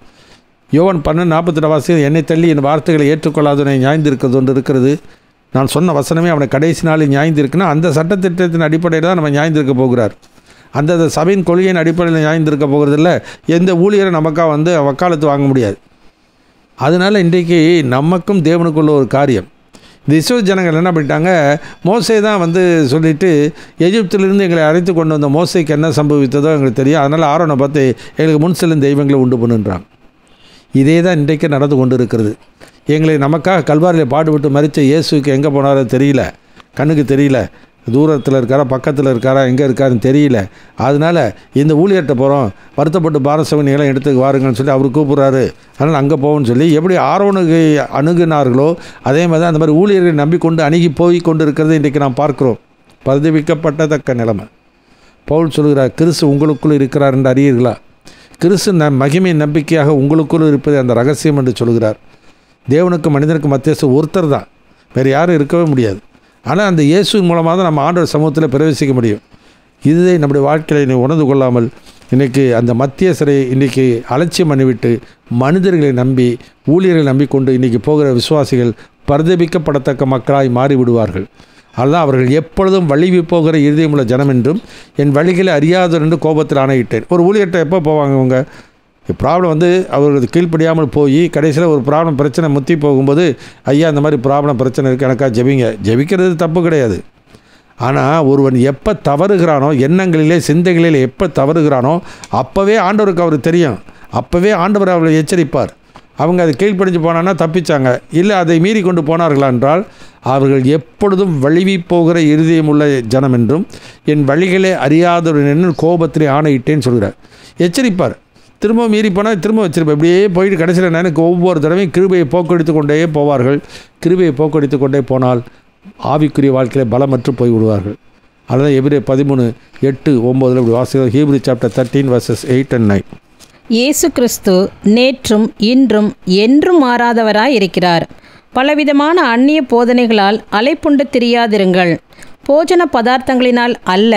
யோவான் 12:42 என்னை தள்ளி என் வார்த்தைகளை ஏற்றுக்கொள்ளாதவனை நியாய்ந்திருக்கிறது ஒன்று இருக்கிறது. நான் சொன்ன வசனமே அவனை கடைசி நாளில் நியாய்ந்திருக்குன்னா அந்த சட்டத்திட்டத்தின் அடிப்படையில் தான் நம்ம நியாய்ந்திருக்க போகிறார். அந்த சபையின் கொள்கையின் அடிப்படையில் நியாய்ந்திருக்க போகிறதில்ல. எந்த ஊழியரை நமக்காக வந்து வக்காலத்து வாங்க முடியாது. அதனால் இன்றைக்கு நமக்கும் தேவனுக்குள்ள ஒரு காரியம். இந்த இஸ்ரவேல் ஜனங்கள் என்ன பண்ணிட்டாங்க, மோசே தான் வந்து சொல்லிவிட்டு எகிப்திலிருந்து எங்களை அழைத்து கொண்டு வந்த மோசைக்கு என்ன சம்பவித்ததோ எங்களுக்கு தெரியும், அதனால் ஆரோனை பார்த்து எங்களுக்கு முன் செல்லும் தெய்வங்களை உண்டு பண்ணுன்றாங்க. இதே தான் இன்றைக்கு நடந்து கொண்டு இருக்கிறது. எங்களை நமக்காக கல்வாரியில் பாடுபட்டு மரித்த இயேசுக்கு எங்கே போனாரோ தெரியல, கண்ணுக்கு தெரியல, தூரத்தில் இருக்காரா பக்கத்தில் இருக்காரா எங்கே இருக்காருன்னு தெரியல. அதனால் இந்த ஊழியர்கிட்ட போகிறோம், வருத்தப்பட்டு பாரசவனிகளை எடுத்து வாருங்கன்னு சொல்லி அவர் கூப்பிட்றாரு, அதனால் அங்கே போவோன்னு சொல்லி எப்படி ஆரோனுக்கு அணுகினார்களோ அதே மாதிரி தான் அந்த மாதிரி ஊழியர்களை நம்பிக்கொண்டு அணுகி போய் கொண்டு இருக்கிறது இன்றைக்கு நாம் பார்க்குறோம். பரிதபிக்கப்பட்டத்தக்க நிலைமை. பவுல் சொல்கிறார், கிறிஸ்து உங்களுக்குள் இருக்கிறார் என்று அறியீர்களா? கிறிஸ்து மகிமையின் நம்பிக்கையாக உங்களுக்குள் இருப்பது அந்த ரகசியம் என்று சொல்கிறார். தேவனுக்கு மனிதனுக்கு மத்தியஸ்தர் ஒருத்தர் தான், வேறு யாரும் இருக்கவே முடியாது. ஆனால் அந்த இயேசுவின் மூலமாக தான் நம்ம ஆண்டவர் சமூகத்தில் பிரவேசிக்க முடியும். இதுவே நம்முடைய வாழ்க்கையை நீ உணர்ந்து கொள்ளாமல் இன்றைக்கி அந்த மத்தியஸ்தரை இன்றைக்கி அலட்சியம் பண்ணிவிட்டு மனிதர்களை நம்பி ஊழியர்களை நம்பிக்கொண்டு இன்றைக்கி போகிற விசுவாசிகள் பரிதபிக்கப்படத்தக்க மக்களாய் மாறிவிடுவார்கள். அதுதான் அவர்கள் எப்பொழுதும் வழிவி போகிற இருதயமுள்ள ஜனம் என்றும் என் வழிகளை அறியாதவர் என்று கோபத்தில் ஆணையிட்டேன். ஒரு ஊழியர்கிட்ட எப்போ போவாங்க? அவங்க ப்ராப்ளம் வந்து அவர்களுக்கு கீழ்ப்படியாமல் போய் கடைசியில் ஒரு ப்ராப்ளம் பிரச்சனை முற்றி போகும்போது, ஐயா இந்த மாதிரி ப்ராப்ளம் பிரச்சனை இருக்குது, எனக்கா ஜெபிங்க. ஜெபிக்கிறது தப்பு கிடையாது. ஆனால் ஒருவன் எப்போ தவறுகிறானோ, எண்ணங்களிலே சிந்தைகளிலே எப்போ தவறுகிறானோ அப்போவே ஆண்டவருக்கு அவருக்கு தெரியும். அப்போவே ஆண்டவர் அவர்களை எச்சரிப்பார். அவங்க அதை கீழ்ப்படிஞ்சு போனான்னா தப்பிச்சாங்க. இல்லை அதை மீறி கொண்டு போனார்களா என்றால் அவர்கள் எப்பொழுதும் வழிவி போகிற இருதயமுள்ள ஜனம் என்றும் என் வழிகளை அறியாதவன் என்று கோபத்திலே ஆணையிட்டேன்னு சொல்கிறார். எச்சரிப்பார். திரும்ப மீறி போனால் திரும்ப வச்சிருப்பேன். இப்படியே போயிட்டு கடைசியில் எனக்கு ஒவ்வொரு தடவையும் கிருபையை போக்கடித்து கொண்டே போவார்கள். கிருபையை போக்கடித்து கொண்டே போனால் ஆவிக்குரிய வாழ்க்கையில் பலமற்று போய் விடுவார்கள். அதுதான் எபிரேயர் 13:8-9 இப்படி வாசிக்கிறோம். Hebrew chapter 13 verses 8 and 9. இயேசு கிறிஸ்து நேற்றும் இன்றும் என்றும் மாறாதவராய் இருக்கிறார். பலவிதமான அந்நிய போதனைகளால் அலைப்புண்டு திரியாதிருங்கள். போஜன பதார்த்தங்களினால் அல்ல,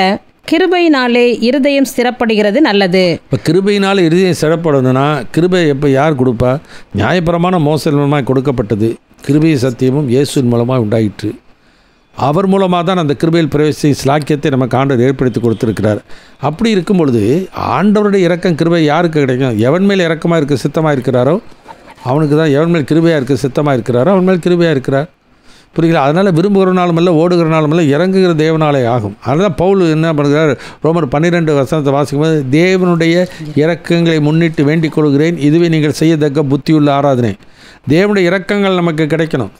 கிருபையினாலே இருதயம் ஸ்திரப்படுகிறது நல்லது. இப்போ கிருபையினால் இருதயம் ஸ்திரப்படணும்னா கிருபை எப்போ யார் கொடுப்பா? நியாயப்பிரமாண மோசடி மூலமாக கொடுக்கப்பட்டது. கிருபை சத்தியமும் இயேசுவின் மூலமாக உண்டாயிற்று. அவர் மூலமாக தான் அந்த கிருபையில் பிரவேசி ஸ்லாக்கியத்தை நமக்கு ஆண்டவர் ஏற்படுத்தி கொடுத்துருக்கிறார். அப்படி இருக்கும் பொழுது ஆண்டவருடைய இரக்கம் கிருபை யாருக்கு கிடைக்கும்? எவன் மேல் இரக்கமாக இருக்க சித்தமாக இருக்கிறாரோ அவனுக்கு தான். எவன் மேல் கிருபையாக இருக்க சித்தமாக இருக்கிறாரோ அவன் மேல் கிருபையாக இருக்கிறார். புரியுங்களா? அதனால் விரும்புகிறனாலும் இல்லை, ஓடுகிறனாலும் இல்லை, இறங்குகிற தேவனாலே ஆகும். அதனால் பவுல் என்ன பண்ணுகிறார்? ரோமர் 12 வாசிக்கும்போது, தேவனுடைய இரக்கங்களை முன்னிட்டு வேண்டிக் கொள்கிறேன், இதுவே நீங்கள் செய்யத்தக்க புத்தியுள்ள ஆராதனை. தேவனுடைய இரக்கங்கள் நமக்கு கிடைக்கணும்.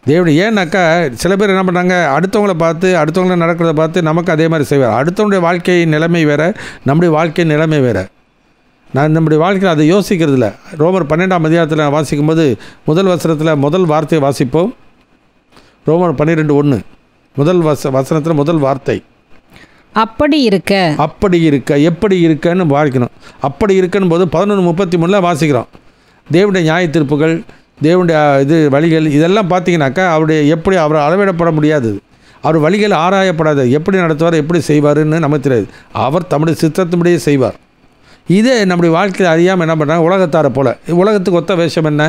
தேவனுடைய ஏன்னாக்கா சில பேர் என்ன பண்ணுறாங்க, அடுத்தவங்களை பார்த்து அடுத்தவங்களை நடக்கிறத பார்த்து நமக்கு அதே மாதிரி செய்வார். அடுத்தவனுடைய வாழ்க்கை நிலைமை வேறு, நம்முடைய வாழ்க்கை நிலைமை வேறு. நம்முடைய வாழ்க்கையில் அதை யோசிக்கிறது இல்லை. ரோமர் 12 வாசிக்கும்போது முதல் வசனத்தில் முதல் வார்த்தையை வாசிப்போம். ரோமர் 12:1 முதல் வசனத்தில் முதல் வார்த்தை அப்படி இருக்க. அப்படி இருக்க, எப்படி இருக்கன்னு வாசிக்கணும். அப்படி இருக்குன்னு போது 11:33 வாசிக்கிறோம். தேவனுடைய நியாய தீர்ப்புகள், தேவனுடைய இது வழிகள், இதெல்லாம் பார்த்தீங்கன்னாக்கா அவருடைய எப்படி அவர் அளவிடப்பட முடியாது. அவர் வழிகள் ஆராயப்படாது. எப்படி நடத்துவார், எப்படி செய்வார்னு நமக்கு தெரியாது. அவர் தம்முடைய சித்தத்தின்படியே செய்வார். இதே நம்முடைய வாழ்க்கையில் அறியாமல் என்ன பண்ணுறாங்க, உலகத்தாரை போல். உலகத்துக்கு ஒத்த வேஷம் என்ன?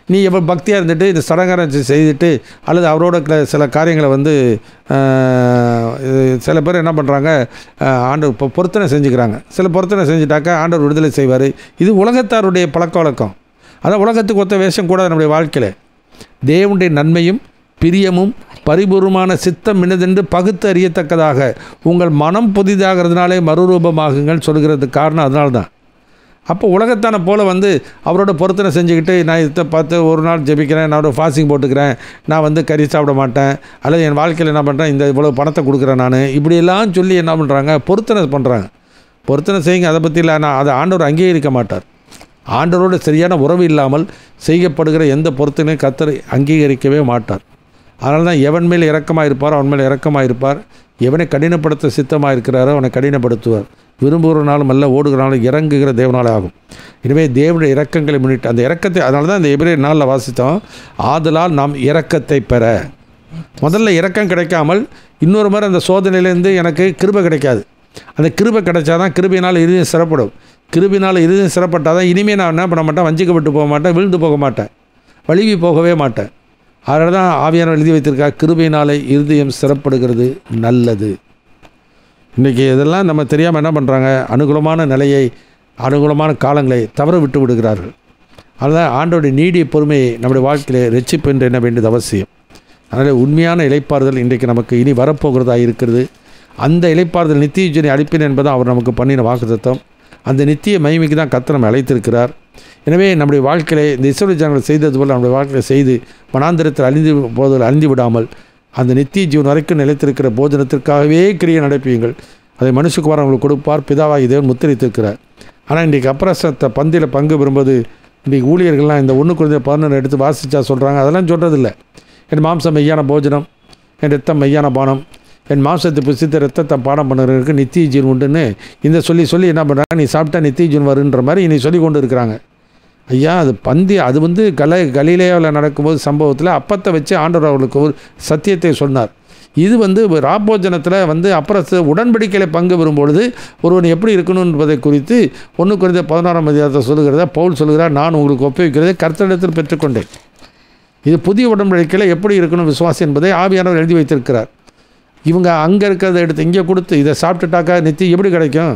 நீ எவ்வளோ பக்தியாக இருந்துட்டு இந்த சடங்காரம் செய்துட்டு அல்லது அவரோட சில காரியங்களை வந்து சில பேர் என்ன பண்ணுறாங்க, ஆண்டவர் பொருத்தனை செஞ்சுக்கிறாங்க. சில பொருத்தனை செஞ்சுட்டாக்கா ஆண்டவர் விடுதலை செய்வார். இது உலகத்தாருடைய பழக்க வழக்கம். அதான் உலகத்துக்கு ஒத்த வேஷம் கூட நம்முடைய வாழ்க்கையில். தேவனுடைய நன்மையும் பிரியமும் பரிபூர்ணமான சித்தம் இன்னதென்று பகுத்து அறியத்தக்கதாக உங்கள் மனம் புதிதாகிறதுனாலே மறுரூபமாகுங்கள் சொல்கிறதுக்கு காரணம் அதனால்தான். அப்போ உலகத்தான போல் வந்து அவரோட பொருத்தனை செஞ்சுக்கிட்டு நான் இதை பார்த்து ஒரு நாள் ஜெபிக்கிறேன், நான் ஒரு ஃபாஸ்டிங் போட்டுக்கிறேன், நான் வந்து கறி சாப்பிட மாட்டேன், அல்லது என் வாழ்க்கையில் என்ன பண்ணுறேன், இந்த இவ்வளோ பணத்தை கொடுக்குறேன் நான், இப்படியெல்லாம் சொல்லி என்ன பண்ணுறாங்க, பொருத்தனை பண்ணுறாங்க. பொருத்தனை செய்யுங்க, அதை பற்றி இல்லை. ஆனால் அதை ஆண்டவர் அங்கீகரிக்க மாட்டார். ஆண்டவரோடு சரியான உறவு இல்லாமல் செய்யப்படுகிற எந்த பொருத்தனையும் கர்த்தர் அங்கீகரிக்கவே மாட்டார். அதனால தான் எவன் மேல் இரக்கமாக இருப்பாரோ அவன் மேல் இரக்கமாக இருப்பார். எவனை கடினப்படுத்த சித்தமாக இருக்கிறாரோ அவனை கடினப்படுத்துவார். விரும்புகிறனாலும் அல்ல, ஓடுகிறனாலும் இறங்குகிற தேவனாலே ஆகும். எனவே தேவனுடைய இரக்கங்களை முன்னிட்டு அந்த இரக்கத்தை, அதனால தான் இந்த எபிரேயர் 4 வாசித்தோம். ஆதலால் நாம் இரக்கத்தை பெற. முதல்ல இரக்கம் கிடைக்காமல் இன்னொரு மாதிரி அந்த சோதனையிலேருந்து எனக்கு கிருபை கிடைக்காது. அந்த கிருபை கிடைச்சாதான் கிருபையினால் இருதயம் சிறப்படும். கிருபினால் இருதயம் சிறப்பட்டால் தான் இனிமேல் நான் என்ன பண்ண மாட்டேன், வஞ்சிக்கப்பட்டு போக மாட்டேன், விழுந்து போக மாட்டேன், வழுவி போகவே மாட்டேன். அதனால தான் ஆவியானவர் எழுதி வைத்திருக்கா, கிருபையினாலே இருதயம் சிறப்படுகிறது நல்லது. இன்றைக்கி இதெல்லாம் நம்ம தெரியாமல் என்ன பண்ணுறாங்க, அனுகூலமான நிலையை, அனுகூலமான காலங்களை தவற விட்டு விடுகிறார்கள். அதனால் ஆண்டோடைய நீடிய பொறுமையை நம்முடைய வாழ்க்கையில் ரட்சிப்பு என்று என்ன வேண்டியது அவசியம். அதனால் உண்மையான இளைப்பாறுதல் இன்றைக்கு நமக்கு இனி வரப்போகிறதா இருக்கிறது. அந்த இளைப்பாறுதல் நித்திய ஜீவனை அளிப்பேன் என்பதை அவர் நமக்கு பண்ணின வாக்குத்தத்தம். அந்த நித்திய மகிமைக்கு தான் கர்த்தர் நம்மை அழைத்திருக்கிறார். எனவே நம்முடைய வாழ்க்கையை இந்த இஸ்ரவேல் ஜனங்கள் செய்தது போல் நம்முடைய வாழ்க்கையை செய்து வனாந்திரத்தில் அழிந்து விடாமல் அந்த நித்திய ஜீவன் வரைக்கும் நிலைத்திருக்கிற போஜனத்திற்காகவே கிரியை நடப்பீங்கள். அதை மனுஷகுமாரன் உங்களுக்கு கொடுப்பார், பிதாவாகி தேவன் முத்திரித்திருக்கிறார். ஆனால் இன்றைக்கு அப்ரசத்தை பந்தியில் பங்கு பெறும்போது இன்றைக்கு ஊழியர்கள்லாம் இந்த 1 Corinthians 11 எடுத்து வாசித்தா சொல்கிறாங்க. அதெல்லாம் சொல்கிறதில்லை. என் மாம்சம் மெய்யான போஜனம், என் ரத்தம் மெய்யான பானம், என் மாம்சத்தை புசித்த ரத்தத்தை பானம் பண்ணுறதுக்கு நித்திய ஜீவன் உண்டுன்னு இந்த சொல்லி என்ன பண்ணுறாங்க, நீ சாப்பிட்டா நித்திய ஜீவன் வருன்ற மாதிரி இனி சொல்லி கொண்டு இருக்கிறாங்க. ஐயா, அது பந்தி, அது வந்து கலிலேயாவில் நடக்கும்போது சம்பவத்தில் அப்பத்தை வச்சு ஆண்டவர் அவர்களுக்கு ஒரு சத்தியத்தை சொன்னார். இது வந்து ராப்போஜனத்தில் வந்து அப்புறம் உடன்படிக்கையில் பங்கு பெறும்பொழுது ஒருவன் எப்படி இருக்கணும் என்பதை குறித்து 1 Corinthians 16 சொல்லுகிறதா பவுல் சொல்லுகிறார், நான் உங்களுக்கு ஒப்புவிக்கிறதை கர்த்தரிடத்தில் பெற்றுக்கொண்டேன். இது புதிய உடன்படிக்கையில் எப்படி இருக்கணும் விசுவாசி என்பதை ஆவியானவர் எழுதி வைத்திருக்கிறார். இவங்க அங்கே இருக்கிறத எடுத்து இங்கே கொடுத்து இதை சாப்பிட்டுட்டாக்கா நித்தியம் எப்படி கிடைக்கும்?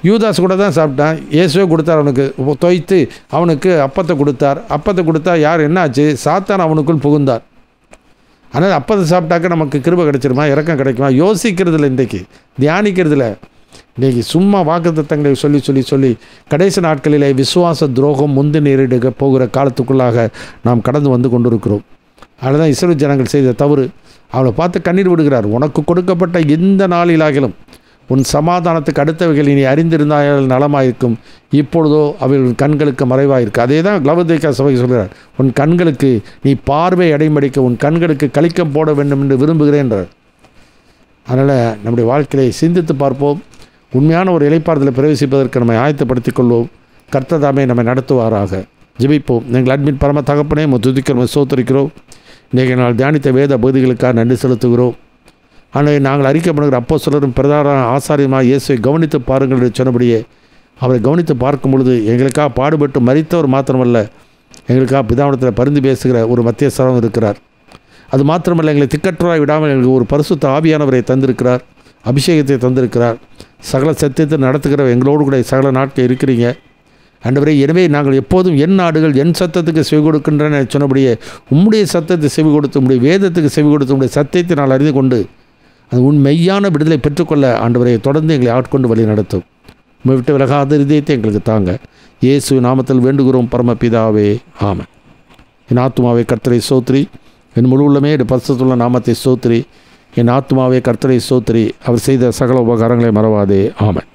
யூதாஸ் கூட தான் சாப்பிட்டான், இயேசுவே கொடுத்தார், அவனுக்கு தோய்த்து அவனுக்கு அப்பத்தை கொடுத்தார். அப்பத்தை கொடுத்தா யார் என்னாச்சு? சாத்தான் அவனுக்குள் புகுந்தார். ஆனால் அப்பத்தை சாப்பிட்டாக்க நமக்கு கிருபை கிடைச்சிருமா, இரக்கம் கிடைக்குமா? யோசிக்கிறதில்ல, இன்றைக்கு தியானிக்கிறதில்ல. இன்றைக்கி சும்மா வாக்குத்தத்தங்களை சொல்லி சொல்லி சொல்லி கடைசி நாட்களிலே விசுவாச துரோகம் முந்து நேரிடுக போகிற காலத்துக்குள்ளாக நாம் கடந்து வந்து கொண்டிருக்கிறோம். அதுதான் இஸ்ரவேல் ஜனங்கள் செய்த தவறு. அவளை பார்த்து கண்ணீர் விடுகிறார். உனக்கு கொடுக்கப்பட்ட எந்த நாளிலாகிலும் உன் சமாதானத்துக்கு அடுத்தவைகள் நீ அறிந்திருந்தால் நலமாயிருக்கும், இப்பொழுதோ அவைகள் கண்களுக்கு மறைவாயிருக்கு. அதே தான் லவோதிக்கேயா சபை சொல்கிறார். உன் கண்களுக்கு நீ பார்வை அடைமடிக்க உன் கண்களுக்கு கலிக்கம் போட வேண்டும் என்று விரும்புகிறேன் என்றார். அதனால் நம்முடைய வாழ்க்கையை சிந்தித்து பார்ப்போம். உண்மையான ஒரு இளைப்பாறுதலை பிரவேசிப்பதற்கு நம்மை ஆயத்தப்படுத்திக் கொள்வோம். கர்த்தர் தாமே நம்மை நடத்துவாராக. ஜெபிப்போம். எங்கள் அன்பின் பரம தகப்பனே துதிக்கிறோம், சோத்தரிக்கிறோம். இன்றைக்கு நாள் தியானித்த வேத பகுதிகளுக்காக நன்றி செலுத்துகிறோம். ஆனால் நாங்கள் அறிக்கப்படுகிற அப்போஸ்தலரும் பிரதான ஆசாரியமாக இயேசுவை கவனித்து பாருங்கள் என்று சொன்னபடியே அவரை கவனித்து பார்க்கும் பொழுது எங்களுக்காக பாடுபட்டு மரித்தவர் மாத்திரமல்ல, எங்களுக்காக பிதாவிடத்தில் பரிந்து பேசுகிற ஒரு மத்தியஸ்தரம் இருக்கிறார். அது மாத்திரமல்ல, எங்களை திக்கற்றராய் விடாமல் எங்களுக்கு ஒரு பரிசுத்த ஆவியானவரை தந்திருக்கிறார், அபிஷேகத்தை தந்திருக்கிறார். சகல சத்தியத்தை நடத்துகிற எங்களோடு கூட சகல நாட்கள் இருக்கிறீங்க ஆண்டவரே. எனவே நாங்கள் எப்போதும் என் நாடுகள் என் சத்தத்துக்கு செவி கொடுக்கின்றன சொன்னபடியே உம்முடைய சத்தத்தை செவி கொடுத்து உம்முடைய வேதத்துக்கு செவி கொடுத்து உம்முடைய சத்தியத்தை நான் அறிந்து கொண்டு அது உன் மெய்யான விடுதலை பெற்றுக்கொள்ள ஆண்டவரை தொடர்ந்து எங்களை ஆட்கொண்டு வழி நடத்தும். உம்மை விட்டு விலகாத இதயத்தை எங்களுக்கு தாங்க. இயேசு நாமத்தில் வேண்டுகிறோம் பரமபிதாவே, ஆமென். என் ஆத்துமாவே கர்த்தரை ஸ்தோத்திரி, என் முழு உள்ளமே பரிசுத்தமுள்ள நாமத்தை ஸ்தோத்திரி. என் ஆத்துமாவே கர்த்தரை ஸ்தோத்திரி, அவர் செய்த சகல உபகாரங்களை மறவாதே, ஆமென்.